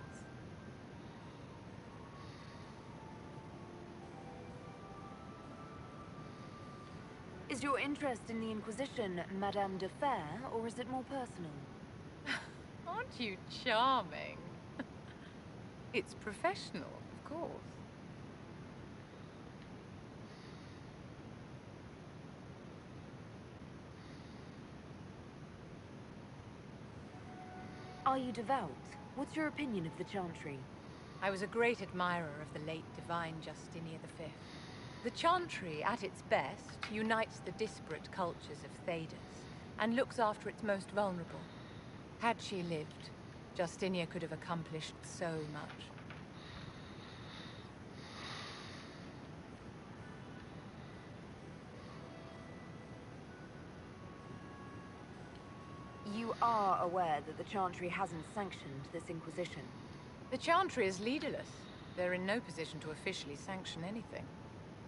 Is your interest in the Inquisition Madame de Fer, or is it more personal? Aren't you charming? It's professional, of course. Are you devout? What's your opinion of the Chantry? I was a great admirer of the late divine Justinia V. The Chantry, at its best, unites the disparate cultures of Thedas and looks after its most vulnerable. Had she lived, Justinia could have accomplished so much. You are aware that the Chantry hasn't sanctioned this Inquisition. The Chantry is leaderless. They're in no position to officially sanction anything.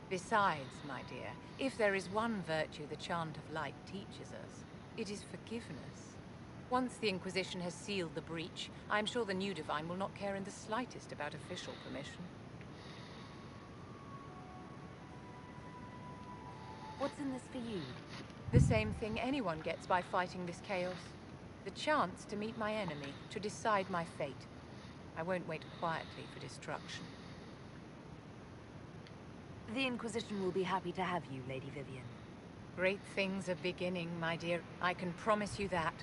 Besides, my dear, if there is one virtue the Chant of Light teaches us, it is forgiveness. Once the Inquisition has sealed the breach, I'm sure the new Divine will not care in the slightest about official permission. What's in this for you? The same thing anyone gets by fighting this chaos. The chance to meet my enemy, to decide my fate. I won't wait quietly for destruction. The Inquisition will be happy to have you, Lady Vivian. Great things are beginning, my dear. I can promise you that.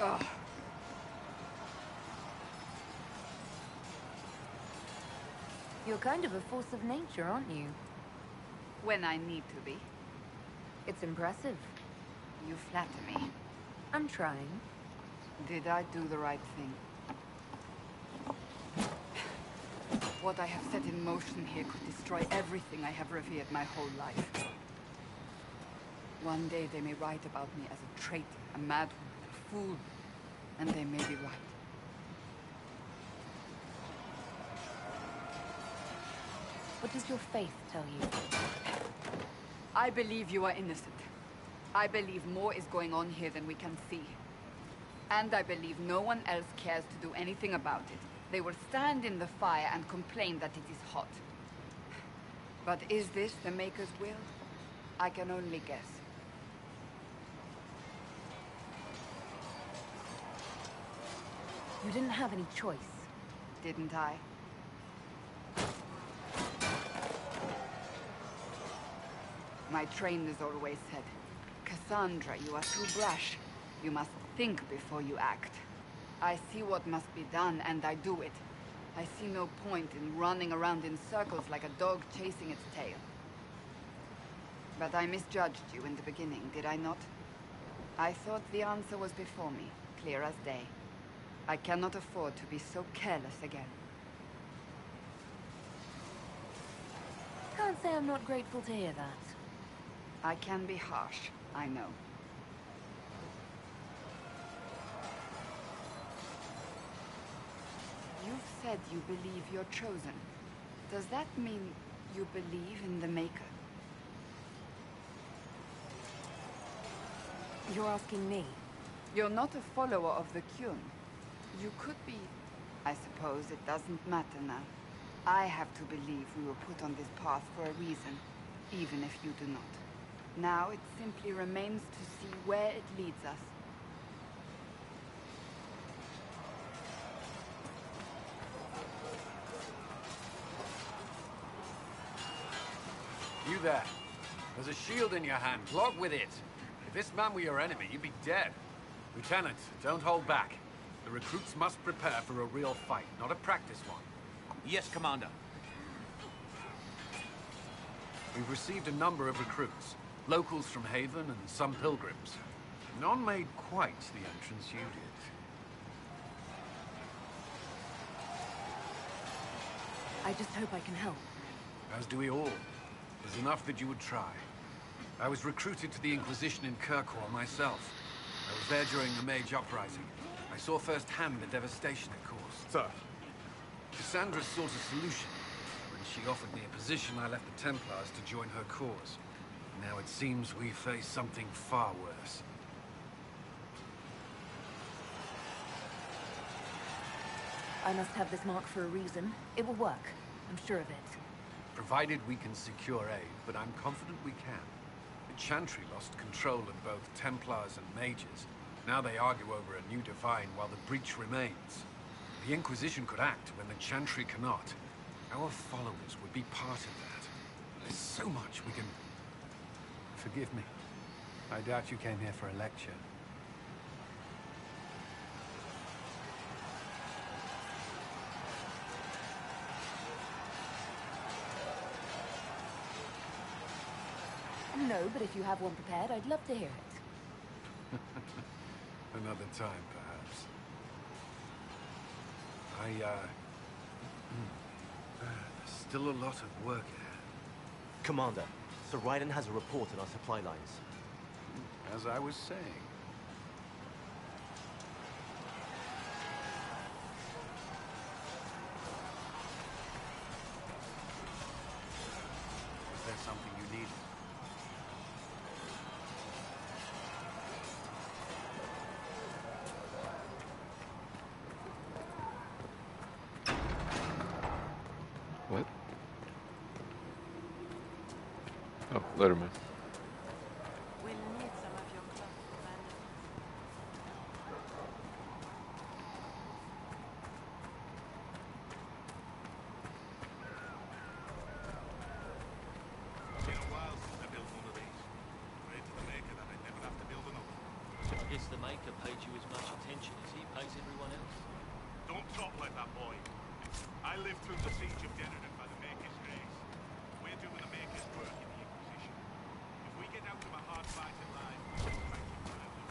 Ugh. You're kind of a force of nature, aren't you? When I need to be. It's impressive. You flatter me. I'm trying. Did I do the right thing? What I have set in motion here could destroy everything I have revered my whole life. One day they may write about me as a traitor, a madwoman, a fool, and they may be right. What does your faith tell you? I believe you are innocent. I believe more is going on here than we can see. And I believe no one else cares to do anything about it. They will stand in the fire and complain that it is hot. But is this the Maker's will? I can only guess. You didn't have any choice. Didn't I? My trainers always said, Cassandra, you are too brash. You must think before you act. I see what must be done, and I do it. I see no point in running around in circles like a dog chasing its tail. But I misjudged you in the beginning, did I not? I thought the answer was before me, clear as day. I cannot afford to be so careless again. Can't say I'm not grateful to hear that. I can be harsh, I know. You've said you believe you're chosen. Does that mean you believe in the Maker? You're asking me? You're not a follower of the Kyun. You could be. I suppose it doesn't matter now. I have to believe we were put on this path for a reason, even if you do not. Now it simply remains to see where it leads us. You there. There's a shield in your hand. Log with it. If this man were your enemy, you'd be dead. Lieutenant, don't hold back. The recruits must prepare for a real fight, not a practice one. Yes, Commander. We've received a number of recruits. Locals from Haven and some pilgrims. None made quite the entrance you did. I just hope I can help. As do we all. It's enough that you would try. I was recruited to the Inquisition in Kirkwall myself. I was there during the Mage Uprising. I saw firsthand the devastation it caused. Sir. Cassandra sought a solution. When she offered me a position, I left the Templars to join her cause. Now it seems we face something far worse. I must have this mark for a reason. It will work. I'm sure of it. Provided we can secure aid, but I'm confident we can. The Chantry lost control of both Templars and Mages. Now they argue over a new Divine while the breach remains. The Inquisition could act when the Chantry cannot. Our followers would be part of that. There's so much we can... Forgive me. I doubt you came here for a lecture. No, but if you have one prepared, I'd love to hear it. Another time, perhaps. There's still a lot of work ahead. Commander, Sir Raiden has a report on our supply lines. As I was saying. Was there something you needed? What? Oh, Letterman. We'll need some of your cloth, Commander. It's been a while since I built one of these. Prayed to the Maker that I'd never have to build another. I guess the Maker paid you as much attention as he pays everyone else. Don't talk like that, boy. I lived through the siege of Generon by the Maker's grace. We're doing the Maker's work in the Inquisition. If we get out of a hard fight in life, we'll thank you forever.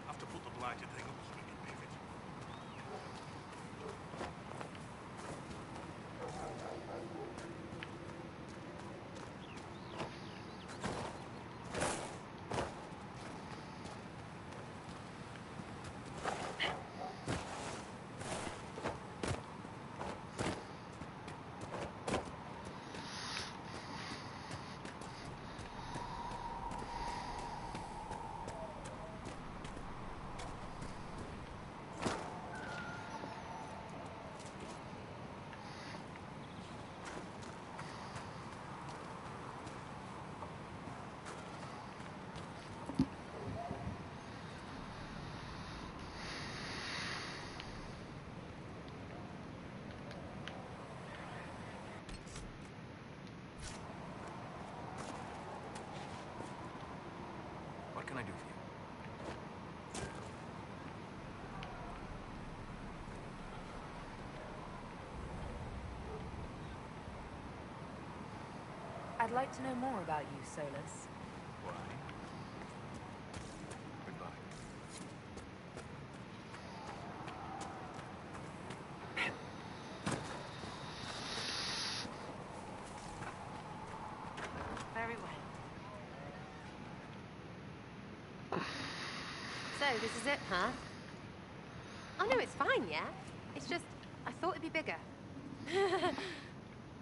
Have to put the blighted thing up so we can leave it. What can I do for you? I'd like to know more about you, Solus. Why? Goodbye. Very well. So, this is it, huh? Oh no, it's fine, yeah? It's just, I thought it'd be bigger.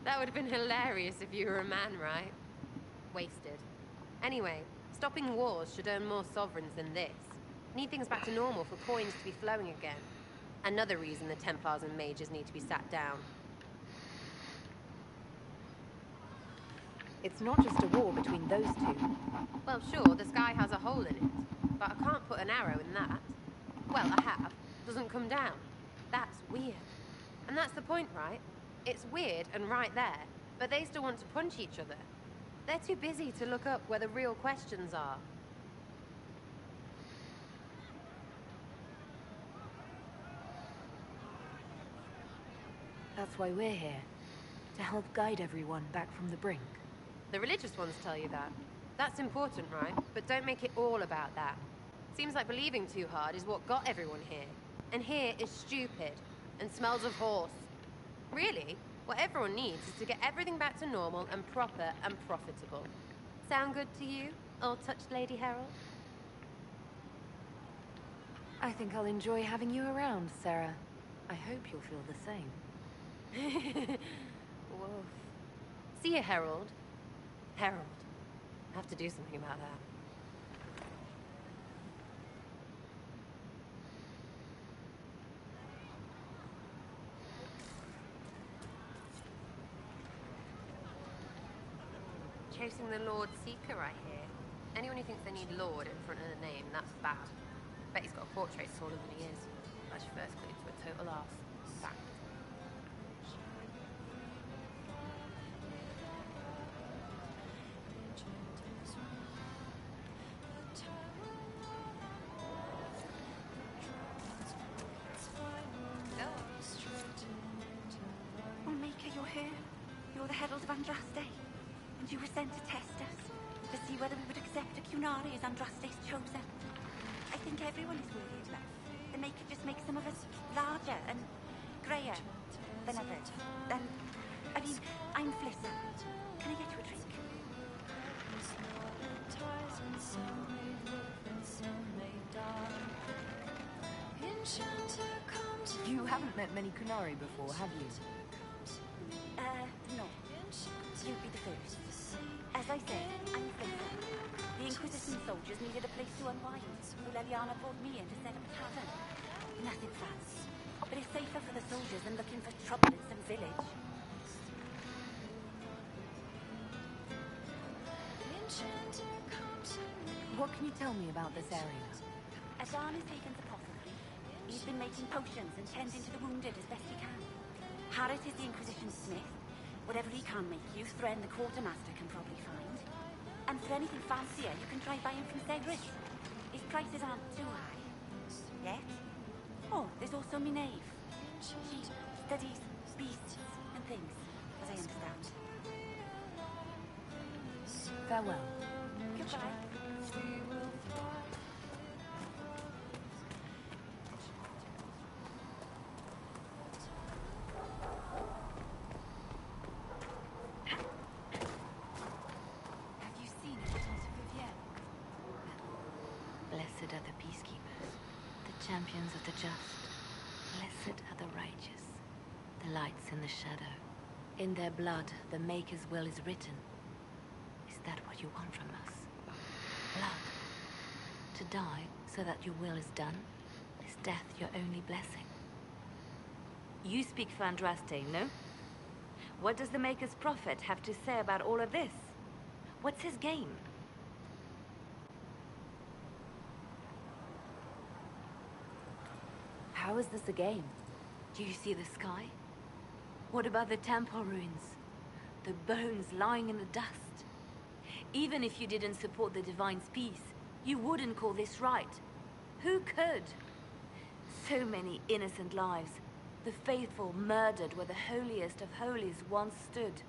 That would have been hilarious if you were a man, right? Wasted. Anyway, stopping wars should earn more sovereigns than this. Need things back to normal for coins to be flowing again. Another reason the Templars and Mages need to be sat down. It's not just a war between those two. Well, sure, the sky has a hole in it, but I can't put an arrow in that. Well, I have. Doesn't come down. That's weird. And that's the point, right? It's weird and right there, but they still want to punch each other. They're too busy to look up where the real questions are. That's why we're here. To help guide everyone back from the brink. The religious ones tell you that. That's important, right? But don't make it all about that. Seems like believing too hard is what got everyone here. And here is stupid and smells of horse. Really, what everyone needs is to get everything back to normal and proper and profitable. Sound good to you, old-touched Lady Herald? I think I'll enjoy having you around, Sarah. I hope you'll feel the same. Whoa. See you, Herald. Herald. I have to do something about that. Chasing the Lord Seeker, I hear. Anyone who thinks they need Lord in front of the name, that's bad. Bet he's got a portrait taller than he is. That's your first clue to a total arse. Fact. Oh, Maker, you're here. You're the Herald of Andraste. And you were sent to test us, to see whether we would accept a Cunari as Andraste's chosen. I think everyone is worried that the Maker just makes some of us larger and greyer than others. And, I mean, I'm Flissa. Can I get you a drink? You haven't met many Kunari before, have you? No. You'd be the first. As I said, I'm Flissa. The Inquisition soldiers needed a place to unwind, so Leliana brought me in to set up a tavern. Nothing fancy, but it's safer for the soldiers than looking for trouble in some village. What can you tell me about this area? Adan is Hagen's apothecary. He's been making potions and tending to the wounded as best he can. Harris is the Inquisition smith. Whatever he can make you, Thren the quartermaster can probably find. And for anything fancier, you can try buying from Cedric. His prices aren't too high. Yet. Oh, there's also Minave. She studies beasts and things, as I understand. Farewell. Goodbye. Blessed are the peacekeepers, the champions of the just. Blessed are the righteous, the lights in the shadow. In their blood, the Maker's will is written. Is that what you want from us? Blood. To die so that your will is done? Is death your only blessing? You speak for Andraste, no? What does the Maker's prophet have to say about all of this? What's his game? How is this a game? Do you see the sky? What about the temple ruins? The bones lying in the dust? Even if you didn't support the Divine's peace, you wouldn't call this right. Who could? So many innocent lives. The faithful murdered where the holiest of holies once stood.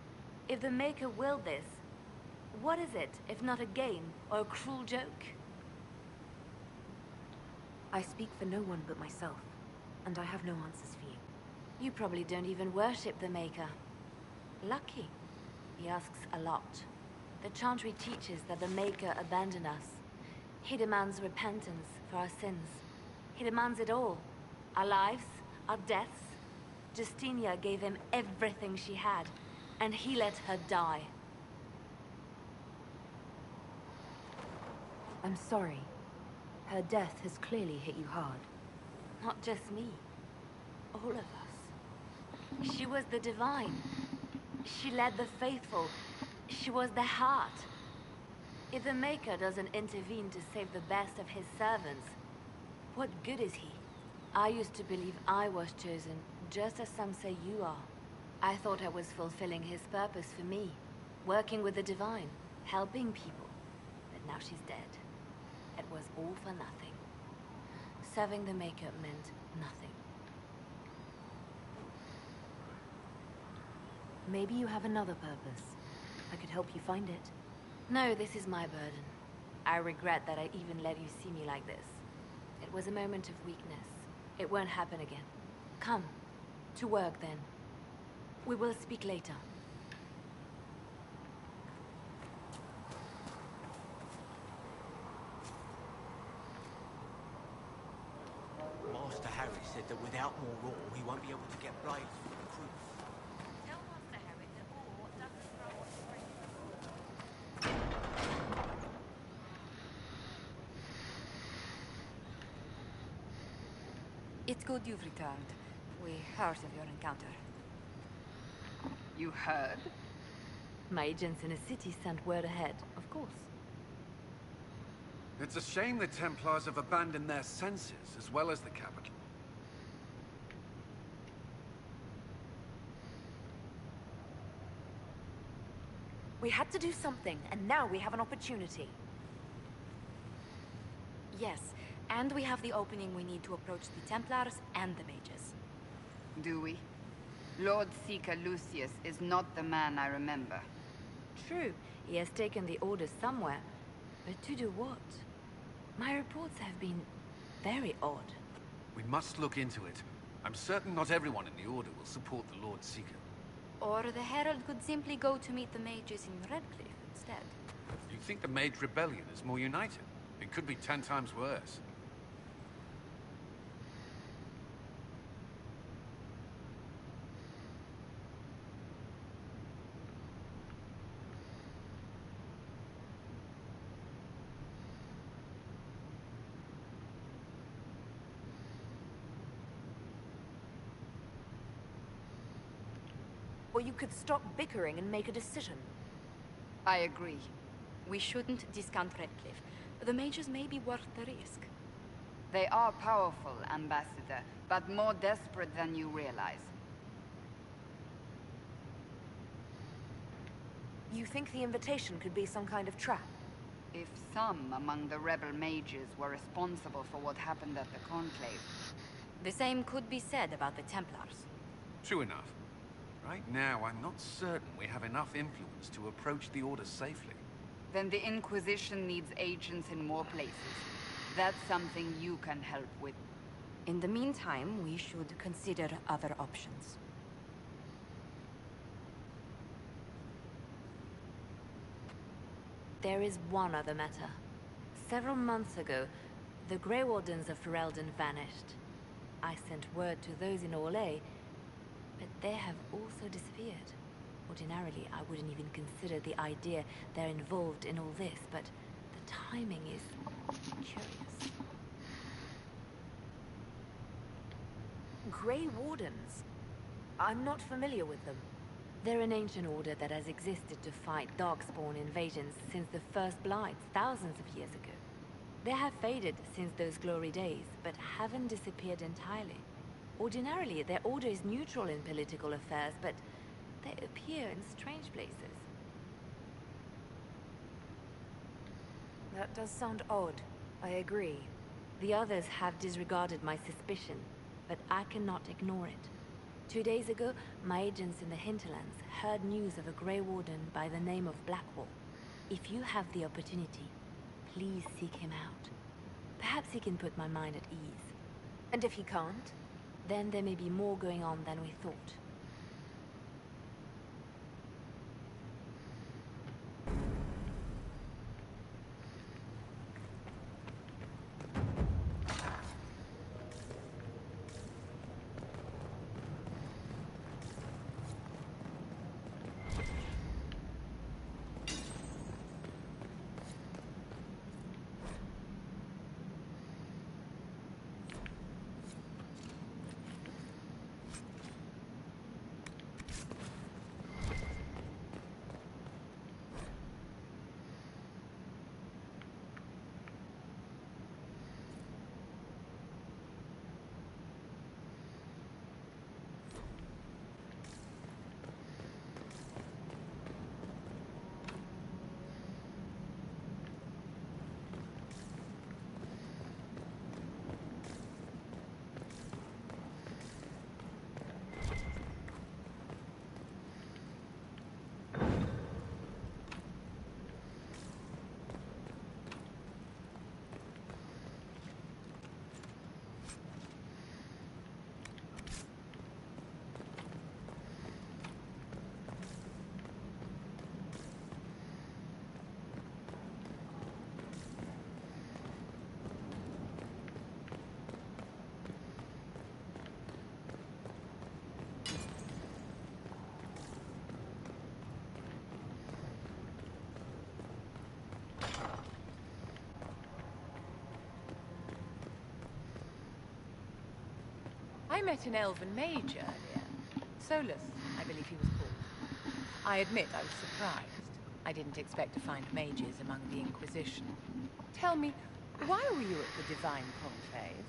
If the Maker willed this, what is it if not a game or a cruel joke? I speak for no one but myself, and I have no answers for you. You probably don't even worship the Maker. Lucky. He asks a lot. The Chantry teaches that the Maker abandoned us. He demands repentance for our sins. He demands it all. Our lives, our deaths. Justinia gave him everything she had, and he let her die. I'm sorry. Her death has clearly hit you hard. Not just me. All of us. She was the Divine. She led the faithful. She was their heart. If the Maker doesn't intervene to save the best of his servants, what good is he? I used to believe I was chosen, just as some say you are. I thought I was fulfilling his purpose for me, working with the Divine, helping people. But now she's dead. It was all for nothing. Serving the Maker meant nothing. Maybe you have another purpose. I could help you find it. No, this is my burden. I regret that I even let you see me like this. It was a moment of weakness. It won't happen again. Come. To work, then. We will speak later. Master Harry said that without more ore, we won't be able to get blades for the crew. Tell Master Harry that ore doesn't grow on trees. It's good you've returned. We heard of your encounter. You heard? My agents in the city sent word ahead, of course. It's a shame the Templars have abandoned their senses, as well as the capital. We had to do something, and now we have an opportunity. Yes, and we have the opening we need to approach the Templars and the mages. Do we? Lord Seeker Lucius is not the man I remember. True, he has taken the orders somewhere. But to do what? My reports have been very odd. We must look into it. I'm certain not everyone in the Order will support the Lord Seeker. Or the Herald could simply go to meet the mages in Redcliffe instead. You think the Mage Rebellion is more united? It could be 10 times worse. Or you could stop bickering and make a decision. I agree. We shouldn't discount Redcliffe. The mages may be worth the risk. They are powerful, Ambassador, but more desperate than you realize. You think the invitation could be some kind of trap? If some among the rebel mages were responsible for what happened at the Conclave. The same could be said about the Templars. True enough. Right now, I'm not certain we have enough influence to approach the Order safely. Then the Inquisition needs agents in more places. That's something you can help with. In the meantime, we should consider other options. There is one other matter. Several months ago, the Grey Wardens of Ferelden vanished. I sent word to those in Orlais, but they have also disappeared. Ordinarily, I wouldn't even consider the idea they're involved in all this, but the timing is curious. Grey Wardens? I'm not familiar with them. They're an ancient order that has existed to fight Darkspawn invasions since the First Blights thousands of years ago. They have faded since those glory days, but haven't disappeared entirely. Ordinarily, their order is neutral in political affairs, but they appear in strange places. That does sound odd. I agree. The others have disregarded my suspicion, but I cannot ignore it. 2 days ago, my agents in the hinterlands heard news of a Grey Warden by the name of Blackwall. If you have the opportunity, please seek him out. Perhaps he can put my mind at ease. And if he can't, then there may be more going on than we thought. I met an elven mage earlier. Solus, I believe he was called. I admit I was surprised. I didn't expect to find mages among the Inquisition. Tell me, why were you at the Divine Conclave?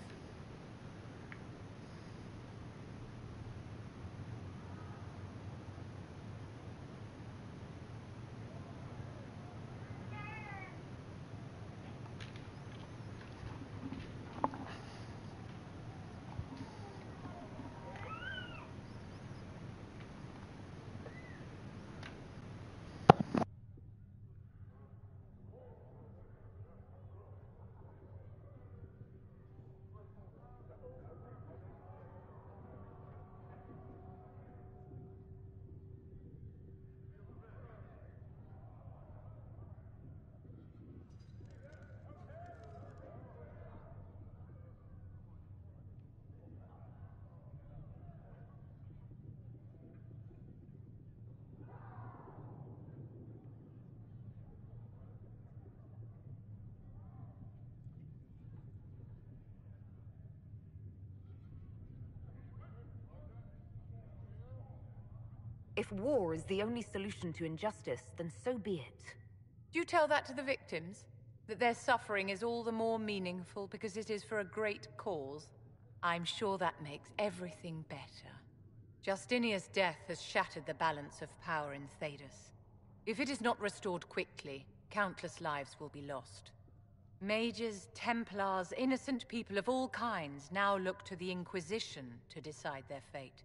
If war is the only solution to injustice, then so be it. Do you tell that to the victims? That their suffering is all the more meaningful because it is for a great cause? I'm sure that makes everything better. Justinia's death has shattered the balance of power in Thedas. If it is not restored quickly, countless lives will be lost. Mages, Templars, innocent people of all kinds now look to the Inquisition to decide their fate.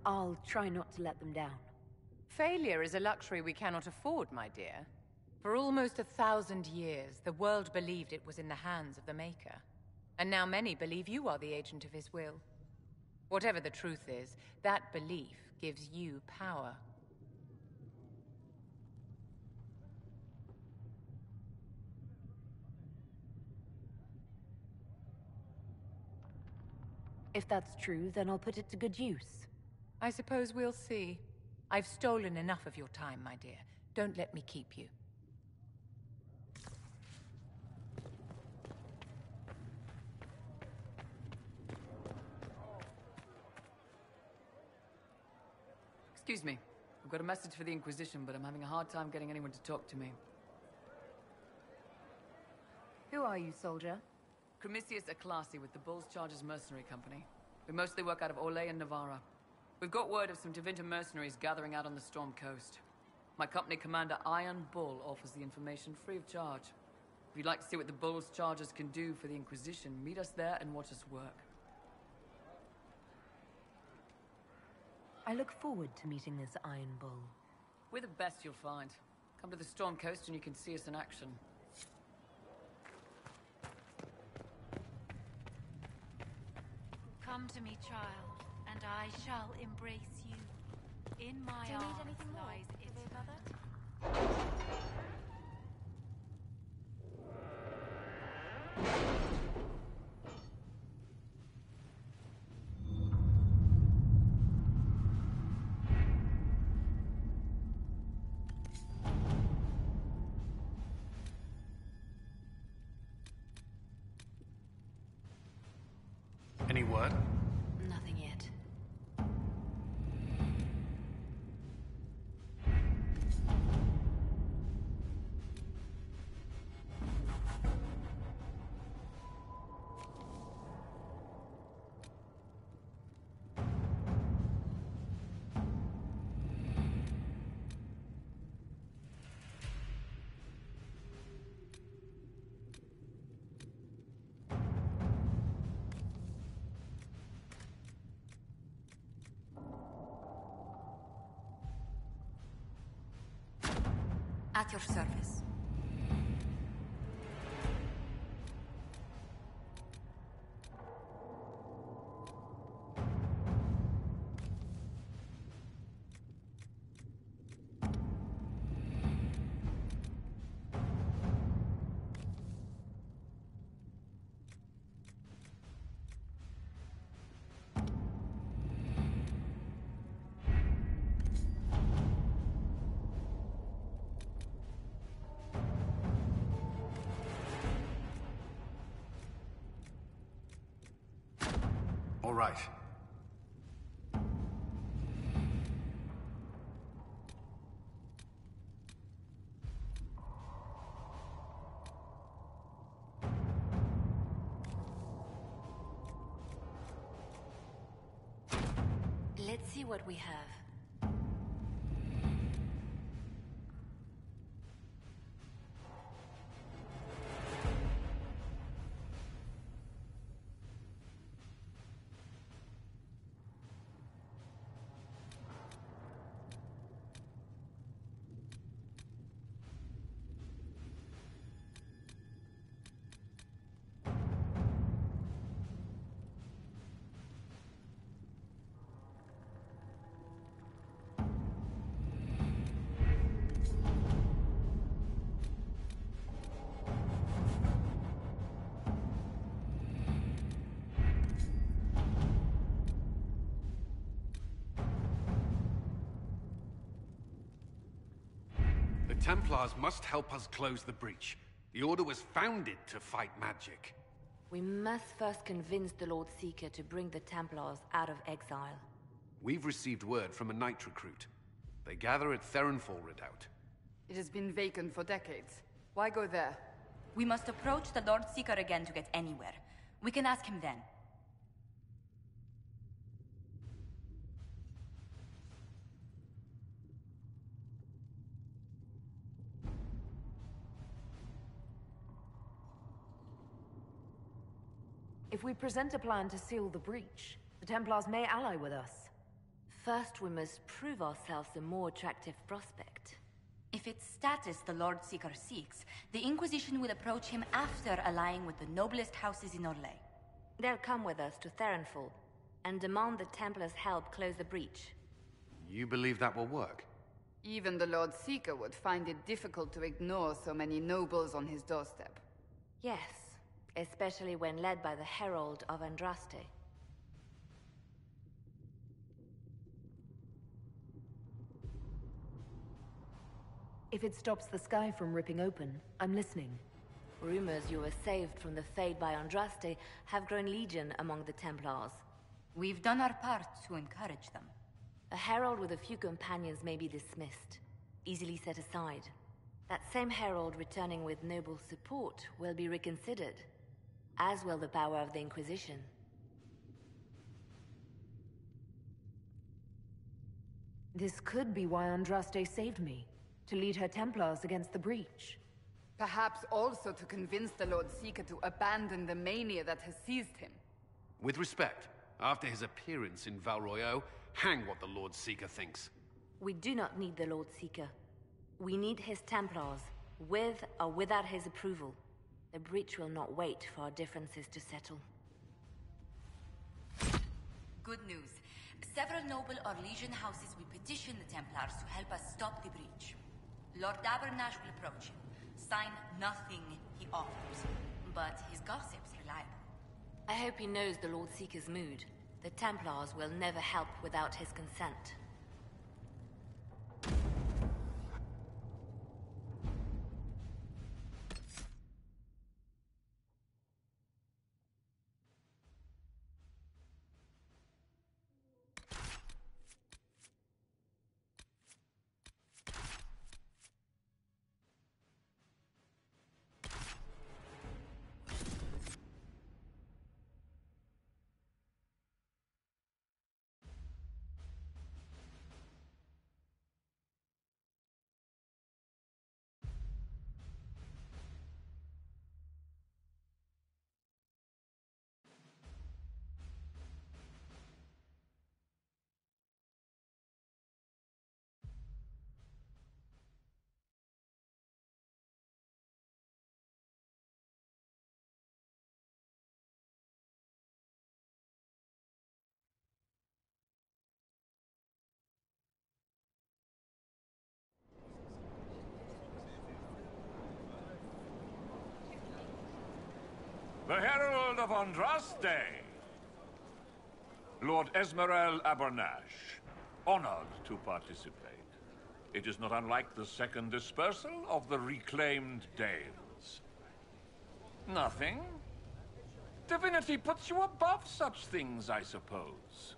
I'll try not to let them down. Failure is a luxury we cannot afford, my dear. For almost 1,000 years, the world believed it was in the hands of the Maker. And now many believe you are the agent of his will. Whatever the truth is, that belief gives you power. If that's true, then I'll put it to good use. I suppose we'll see. I've stolen enough of your time, my dear. Don't let me keep you. Excuse me. I've got a message for the Inquisition, but I'm having a hard time getting anyone to talk to me. Who are you, soldier? Cremisius Aclasi with the Bulls Chargers Mercenary Company. We mostly work out of Orlais and Navarra. We've got word of some Tevinter mercenaries gathering out on the Storm Coast. My company commander, Iron Bull, offers the information free of charge. If you'd like to see what the Bulls Chargers can do for the Inquisition, meet us there and watch us work. I look forward to meeting this Iron Bull. We're the best you'll find. Come to the Storm Coast and you can see us in action. Come to me, child, and I shall embrace you. In my Do you need arms anything more, lies Big eternity. Any word? Nothing yet. At your service. right. Let's see what we have. The Templars must help us close the breach. The Order was founded to fight magic. We must first convince the Lord Seeker to bring the Templars out of exile. We've received word from a knight recruit. They gather at Theronfall Redoubt. It has been vacant for decades. Why go there? We must approach the Lord Seeker again to get anywhere. We can ask him then. If we present a plan to seal the breach, the Templars may ally with us. First, we must prove ourselves a more attractive prospect. If it's status the Lord Seeker seeks, the Inquisition will approach him after allying with the noblest houses in Orlais. They'll come with us to Theronfall and demand the Templars' help close the breach. You believe that will work? Even the Lord Seeker would find it difficult to ignore so many nobles on his doorstep. Yes, especially when led by the Herald of Andraste. If it stops the sky from ripping open, I'm listening. Rumors you were saved from the fate by Andraste have grown legion among the Templars. We've done our part to encourage them. A herald with a few companions may be dismissed, easily set aside. That same herald returning with noble support will be reconsidered, as will the power of the Inquisition. This could be why Andraste saved me, to lead her Templars against the breach. Perhaps also to convince the Lord Seeker to abandon the mania that has seized him. With respect, after his appearance in Val Royeaux, hang what the Lord Seeker thinks. We do not need the Lord Seeker. We need his Templars, with or without his approval. The breach will not wait for our differences to settle. Good news. Several noble Orlesian houses will petition the Templars to help us stop the breach. Lord Abernash will approach him. Sign nothing he offers, but his gossip's reliable. I hope he knows the Lord Seeker's mood. The Templars will never help without his consent. The Herald of Andraste! Lord Esmerel Abernash, honored to participate. It is not unlike the second dispersal of the reclaimed Dales. Nothing? Divinity puts you above such things, I suppose.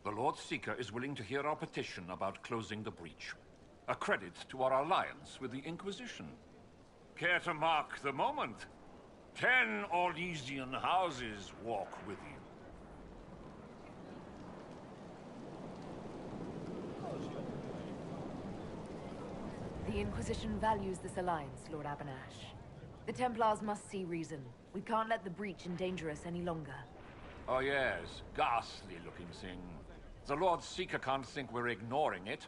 The Lord Seeker is willing to hear our petition about closing the breach. A credit to our alliance with the Inquisition. Care to mark the moment? 10 Orlesian houses walk with you. The Inquisition values this alliance, Lord Abanash. The Templars must see reason. We can't let the breach endanger us any longer. Oh yes, ghastly-looking thing. The Lord Seeker can't think we're ignoring it.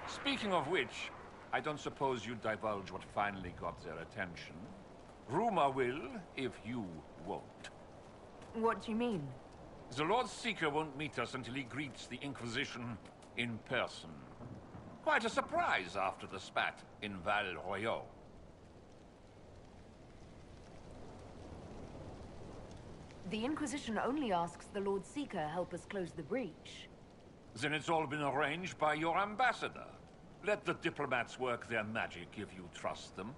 Speaking of which, I don't suppose you'd divulge what finally got their attention. Rumor will, if you won't. What do you mean? The Lord Seeker won't meet us until he greets the Inquisition in person. Quite a surprise after the spat in Val Royaux. The Inquisition only asks the Lord Seeker help us close the breach. Then it's all been arranged by your ambassador. Let the diplomats work their magic if you trust them.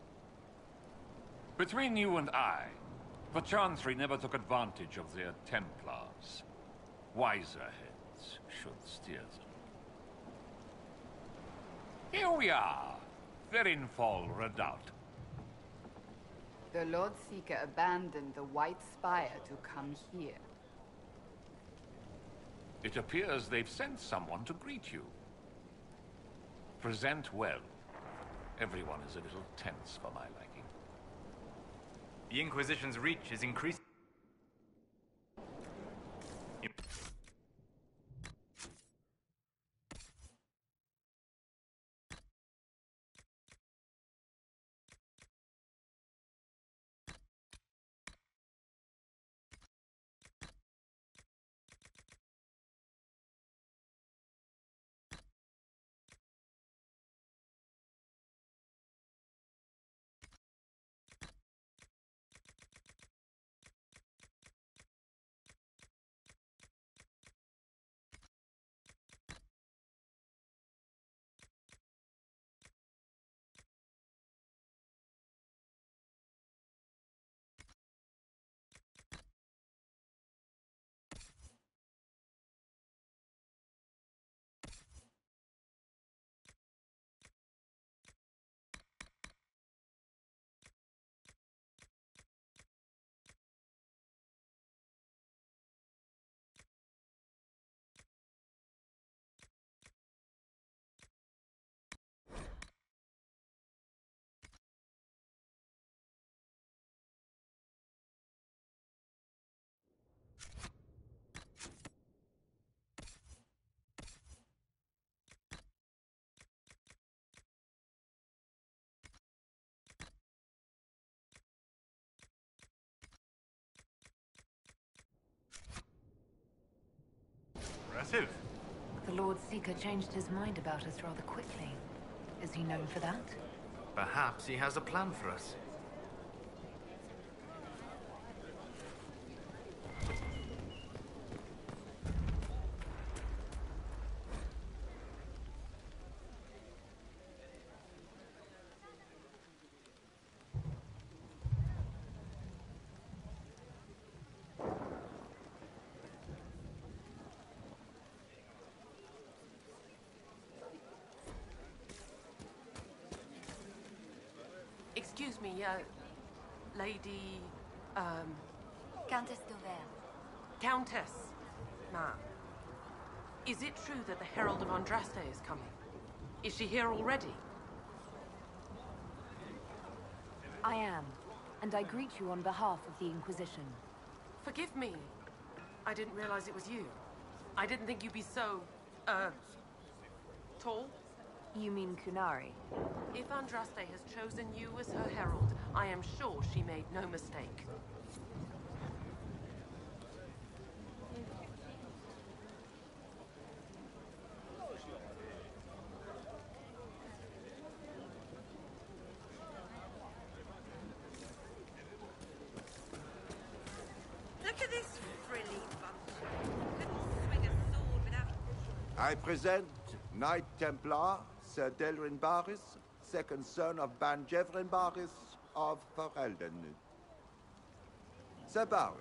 Between you and I, the Chantry never took advantage of their Templars. Wiser heads should steer them. Here we are, Therinfol Redoubt. The Lord Seeker abandoned the White Spire to come here. It appears they've sent someone to greet you. Present well. Everyone is a little tense for my liking. The Inquisition's reach is increasing. Impressive. The Lord Seeker changed his mind about us rather quickly. Is he known for that? Perhaps he has a plan for us. Excuse me, Lady, Countess Dover. Countess, ma'am. Is it true that the Herald of Andraste is coming? Is she here already? I am, and I greet you on behalf of the Inquisition. Forgive me. I didn't realize it was you. I didn't think you'd be so, tall. You mean Kunari? If Andraste has chosen you as her herald, I am sure she made no mistake. Look at this frilly bunch. Couldn't swing a sword without... I present Knight Templar, Sir Delrin Baris, second son of Ban Jevrin Baris of Ferelden. Sir Bowers,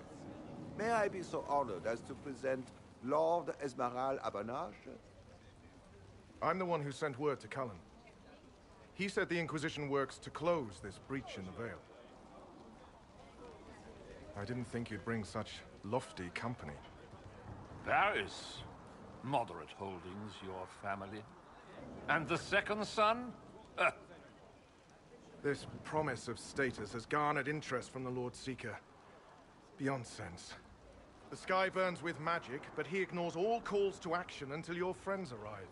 may I be so honored as to present Lord Esmeralda Abanage? I'm the one who sent word to Cullen. He said the Inquisition works to close this breach in the Vale. I didn't think you'd bring such lofty company. Paris. Moderate holdings, your family. And the second son? This promise of status has garnered interest from the Lord Seeker. Beyond sense. The sky burns with magic, but he ignores all calls to action until your friends arrive.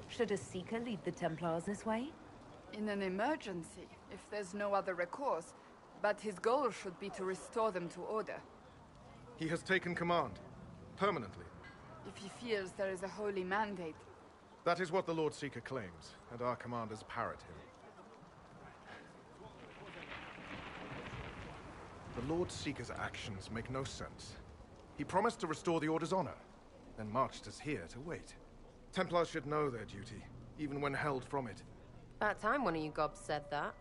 Should a Seeker lead the Templars this way? In an emergency, if there's no other recourse. But his goal should be to restore them to order. He has taken command. Permanently. If he feels there is a holy mandate. That is what the Lord Seeker claims, and our commanders parrot him. The Lord Seeker's actions make no sense. He promised to restore the Order's honor, then marched us here to wait. Templars should know their duty, even when held from it. About time one of you gobs said that.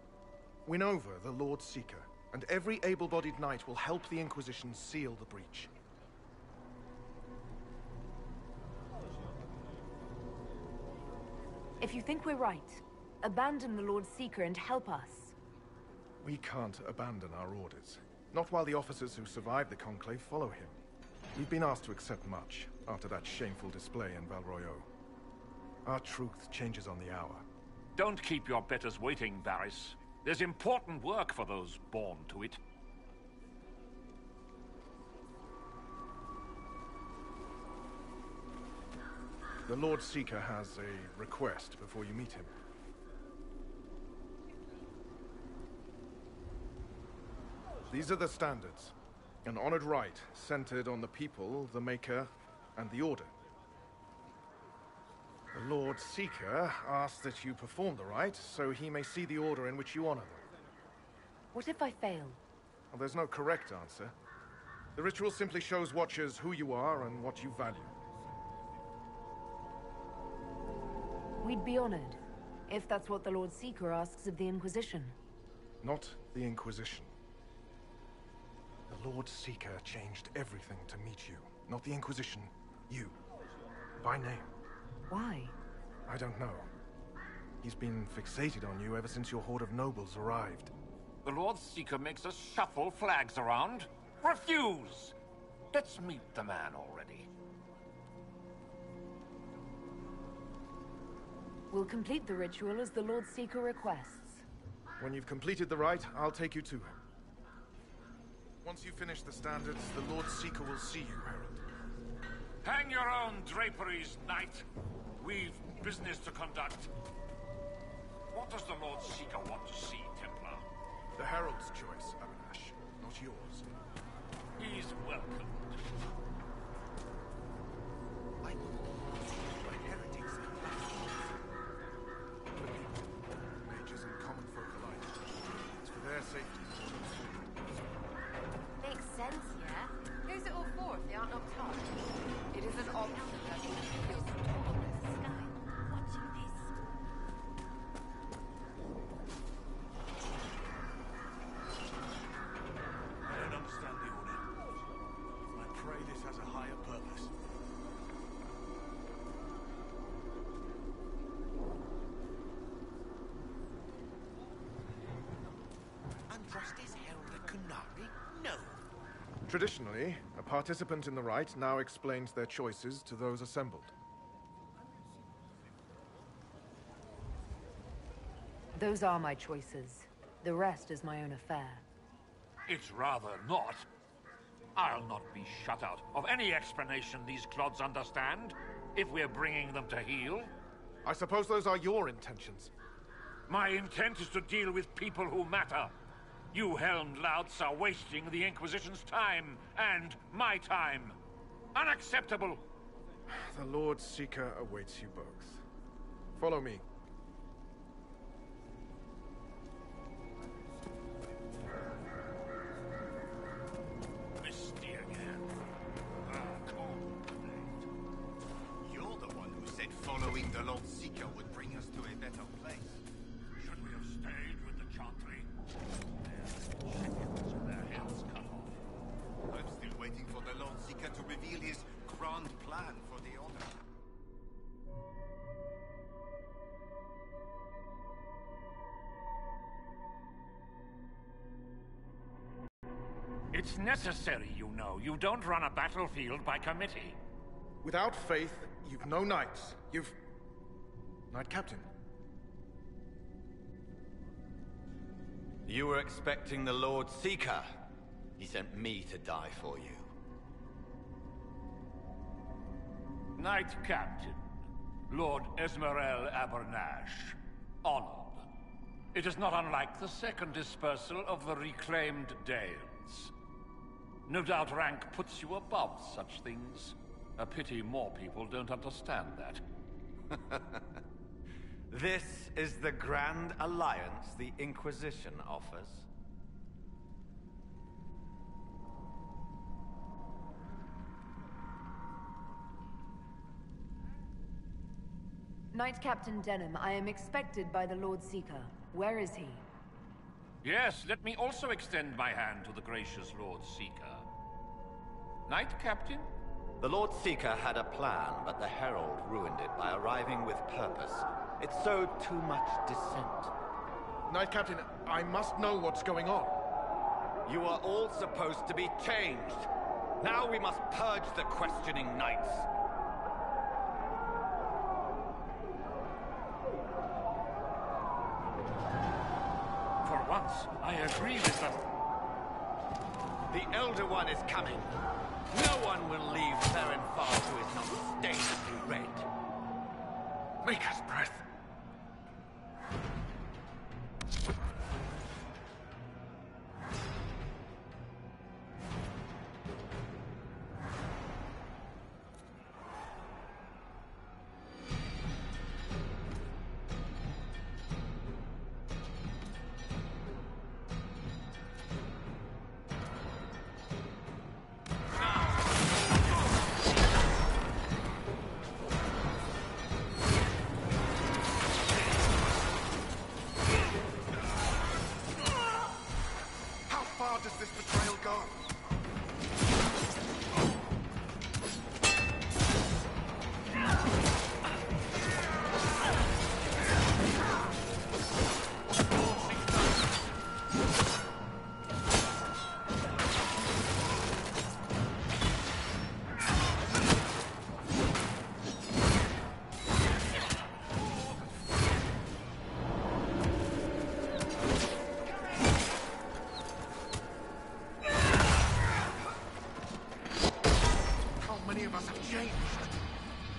Win over the Lord Seeker, and every able-bodied knight will help the Inquisition seal the breach. If you think we're right, abandon the Lord Seeker and help us. We can't abandon our orders. Not while the officers who survived the Conclave follow him. We've been asked to accept much after that shameful display in Val Royeaux. Our truth changes on the hour. Don't keep your betters waiting, Varys. There's important work for those born to it. The Lord Seeker has a request before you meet him. These are the standards. An honored right, centered on the people, the Maker, and the Order. The Lord Seeker asks that you perform the rite, so he may see the order in which you honor them. What if I fail? Well, there's no correct answer. The ritual simply shows Watchers who you are and what you value. We'd be honored, if that's what the Lord Seeker asks of the Inquisition. Not the Inquisition. The Lord Seeker changed everything to meet you. Not the Inquisition. You. By name. Why? I don't know. He's been fixated on you ever since your horde of nobles arrived. The Lord Seeker makes us shuffle flags around. Refuse! Let's meet the man already. We'll complete the ritual as the Lord Seeker requests. When you've completed the rite, I'll take you to him. Once you finish the standards, the Lord Seeker will see you, Herald. Hang your own draperies, knight. We've business to conduct. What does the Lord Seeker want to see, Templar? The Herald's choice, Abanash, not yours. He's welcome. Mages and common folk alike. It's for their safety. Makes sense, yeah? Who's it all for if they aren't up top? It is an option that feels tall as the sky. Watching this. I don't understand the order. I pray this has a higher purpose. Andraste's Herald a Kunari? No. Traditionally, a participant in the rite now explains their choices to those assembled. Those are my choices. The rest is my own affair. It's rather not. I'll not be shut out of any explanation these clods understand, if we're bringing them to heel. I suppose those are your intentions. My intent is to deal with people who matter. You helmed louts are wasting the Inquisition's time, and my time. Unacceptable! The Lord Seeker awaits you both. Follow me. Misty again. You're the one who said following the Lord Seeker would bring us to a better place. Should we have stayed with the Chantry? It's necessary, you know. You don't run a battlefield by committee. Without faith, you've no knights. You've... Knight Captain. You were expecting the Lord Seeker. He sent me to die for you. Knight Captain, Lord Esmerel Abernash. Honored. It is not unlike the second dispersal of the reclaimed Dales. No doubt rank puts you above such things. A pity more people don't understand that. This is the grand alliance the Inquisition offers. Knight Captain Denham, I am expected by the Lord Seeker. Where is he? Yes, let me also extend my hand to the gracious Lord Seeker. Knight Captain? The Lord Seeker had a plan, but the Herald ruined it by arriving with purpose. It sowed too much dissent. Knight Captain, I must know what's going on. You are all supposed to be changed. Now we must purge the questioning knights. For once, I agree with them. The Elder One is coming. No one will leave Therenfar who is not stained through red. Maker's breath. Does this betrayal go?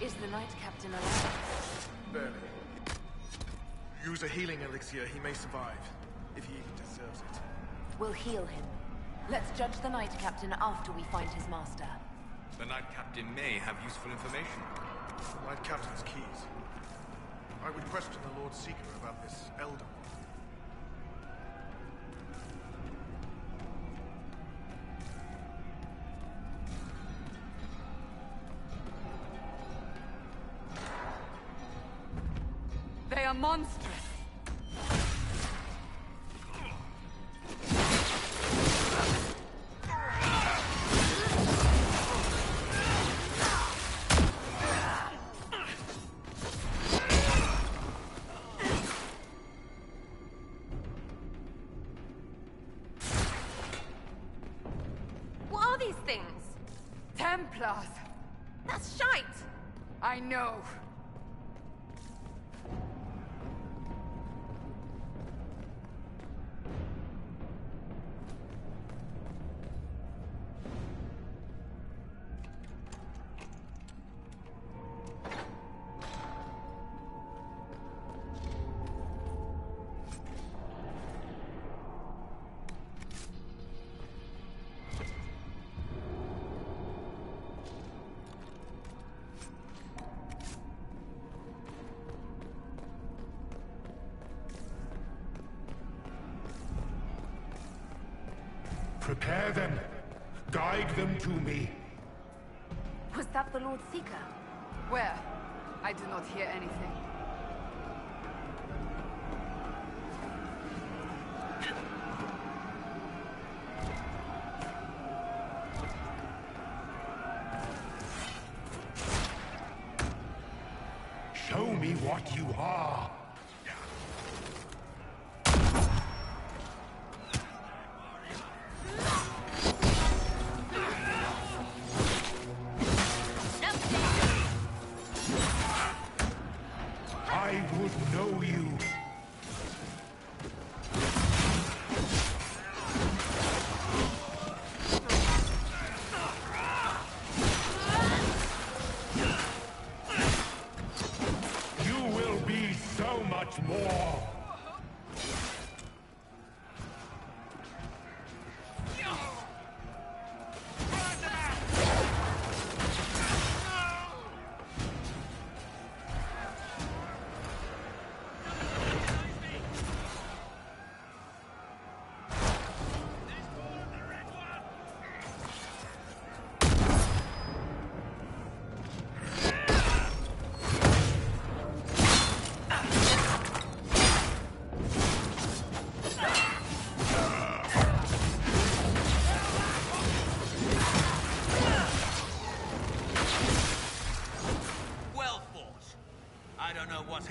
Is the Knight Captain alive? Barely. Use a healing elixir, he may survive. If he even deserves it. We'll heal him. Let's judge the Knight Captain after we find his master. The Knight Captain may have useful information. The Knight Captain's keys. I would question the Lord Seeker about this Elder One. They are monstrous. What are these things? Templars. That's shite. I know. Prepare them. Guide them to me. Was that the Lord Seeker? Where? I do not hear anything. Show me what you are.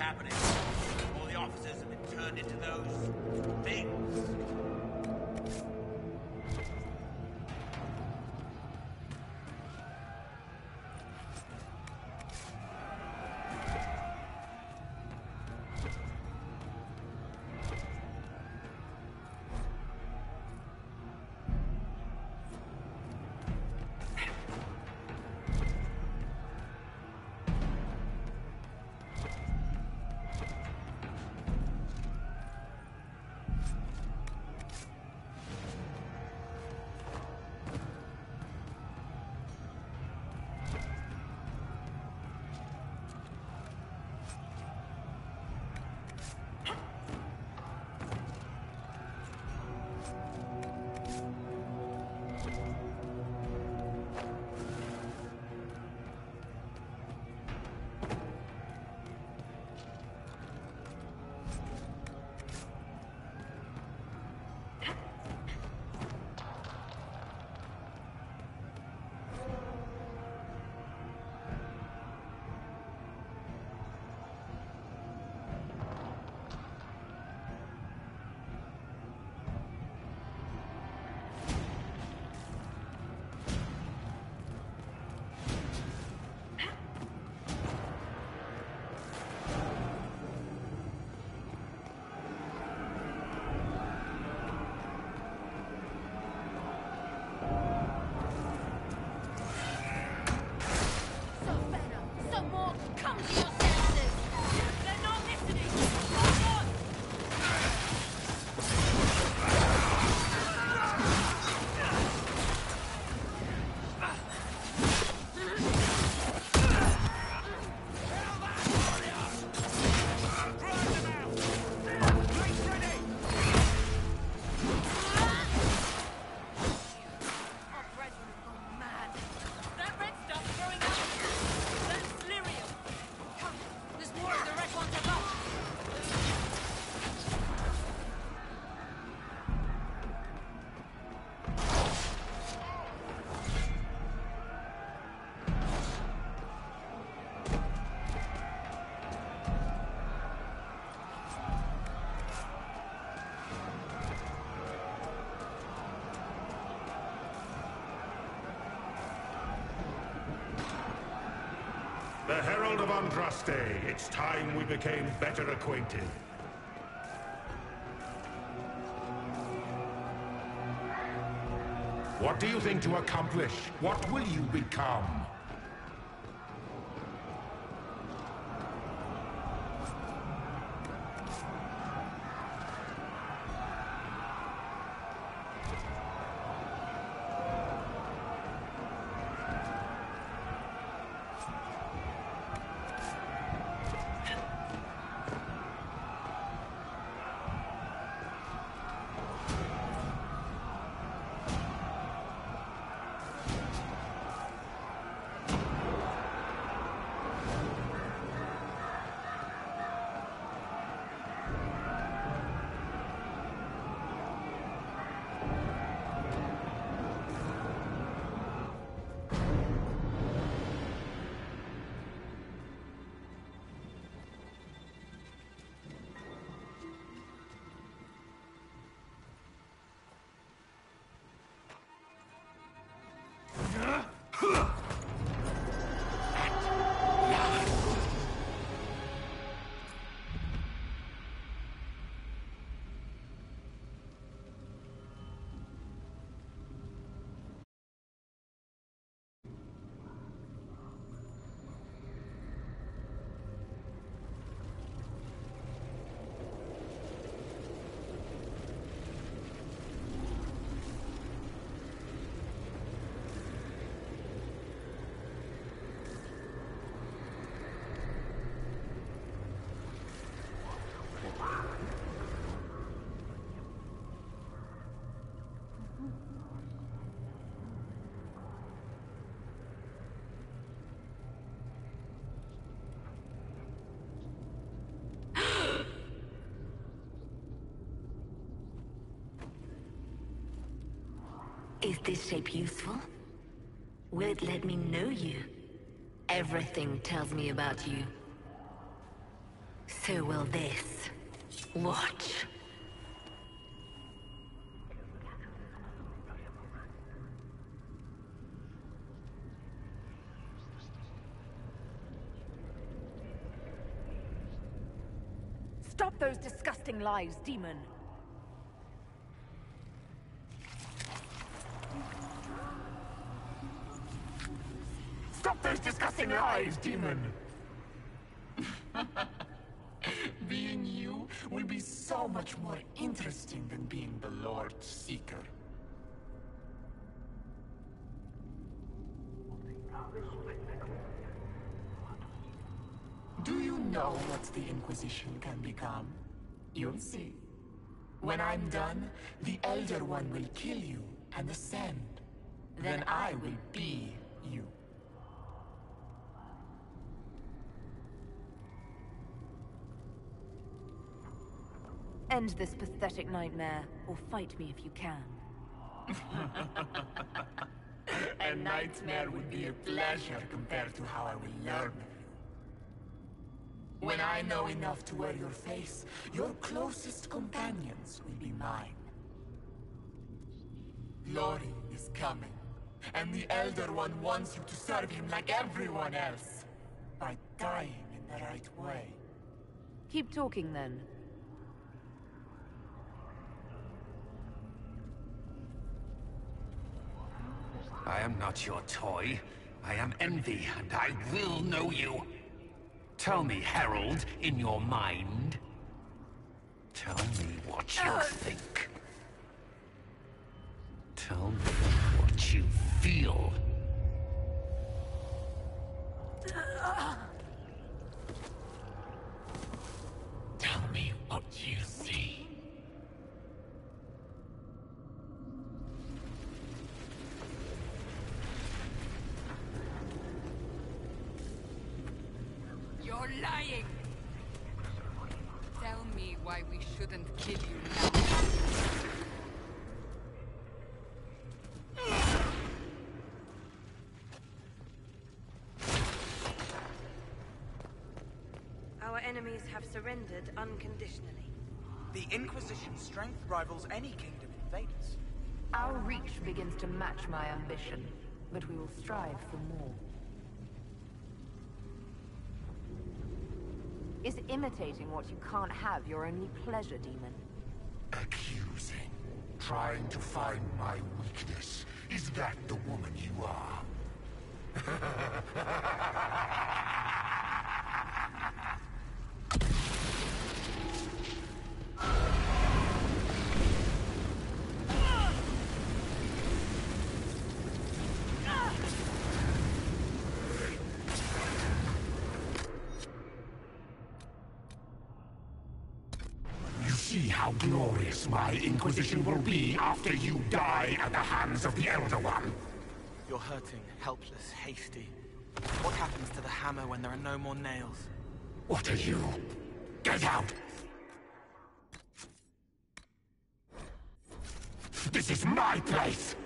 happening. All the officers have been turned into those things. The Herald of Andraste. It's time we became better acquainted. What do you think to accomplish? What will you become? Is this shape useful? Will it let me know you? Everything tells me about you. So will this. Watch. Stop those disgusting lies, demon! Stop those disgusting lies, demon! Being you will be so much more interesting than being the Lord Seeker. Do you know what the Inquisition can become? You'll see. When I'm done, the Elder One will kill you and ascend. Then I will be you. End this pathetic nightmare, or fight me if you can. A nightmare would be a pleasure compared to how I will learn of you. When I know enough to wear your face, your closest companions will be mine. Lori is coming, and the Elder One wants you to serve him like everyone else, by dying in the right way. Keep talking then. I am not your toy. I am Envy, and I will know you. Tell me, Herald, in your mind. Tell me what you think. Tell me what you feel. Tell me what you see. You're lying! Tell me why we shouldn't kill you now. Our enemies have surrendered unconditionally. The Inquisition's strength rivals any kingdom invaders. Our reach begins to match my ambition, but we will strive for more. Is imitating what you can't have your only pleasure, demon? Accusing. Trying to find my weakness. Is that the woman you are? See how glorious my Inquisition will be after you die at the hands of the Elder One. You're hurting, helpless, hasty. What happens to the hammer when there are no more nails? What are you? Get out! This is my place!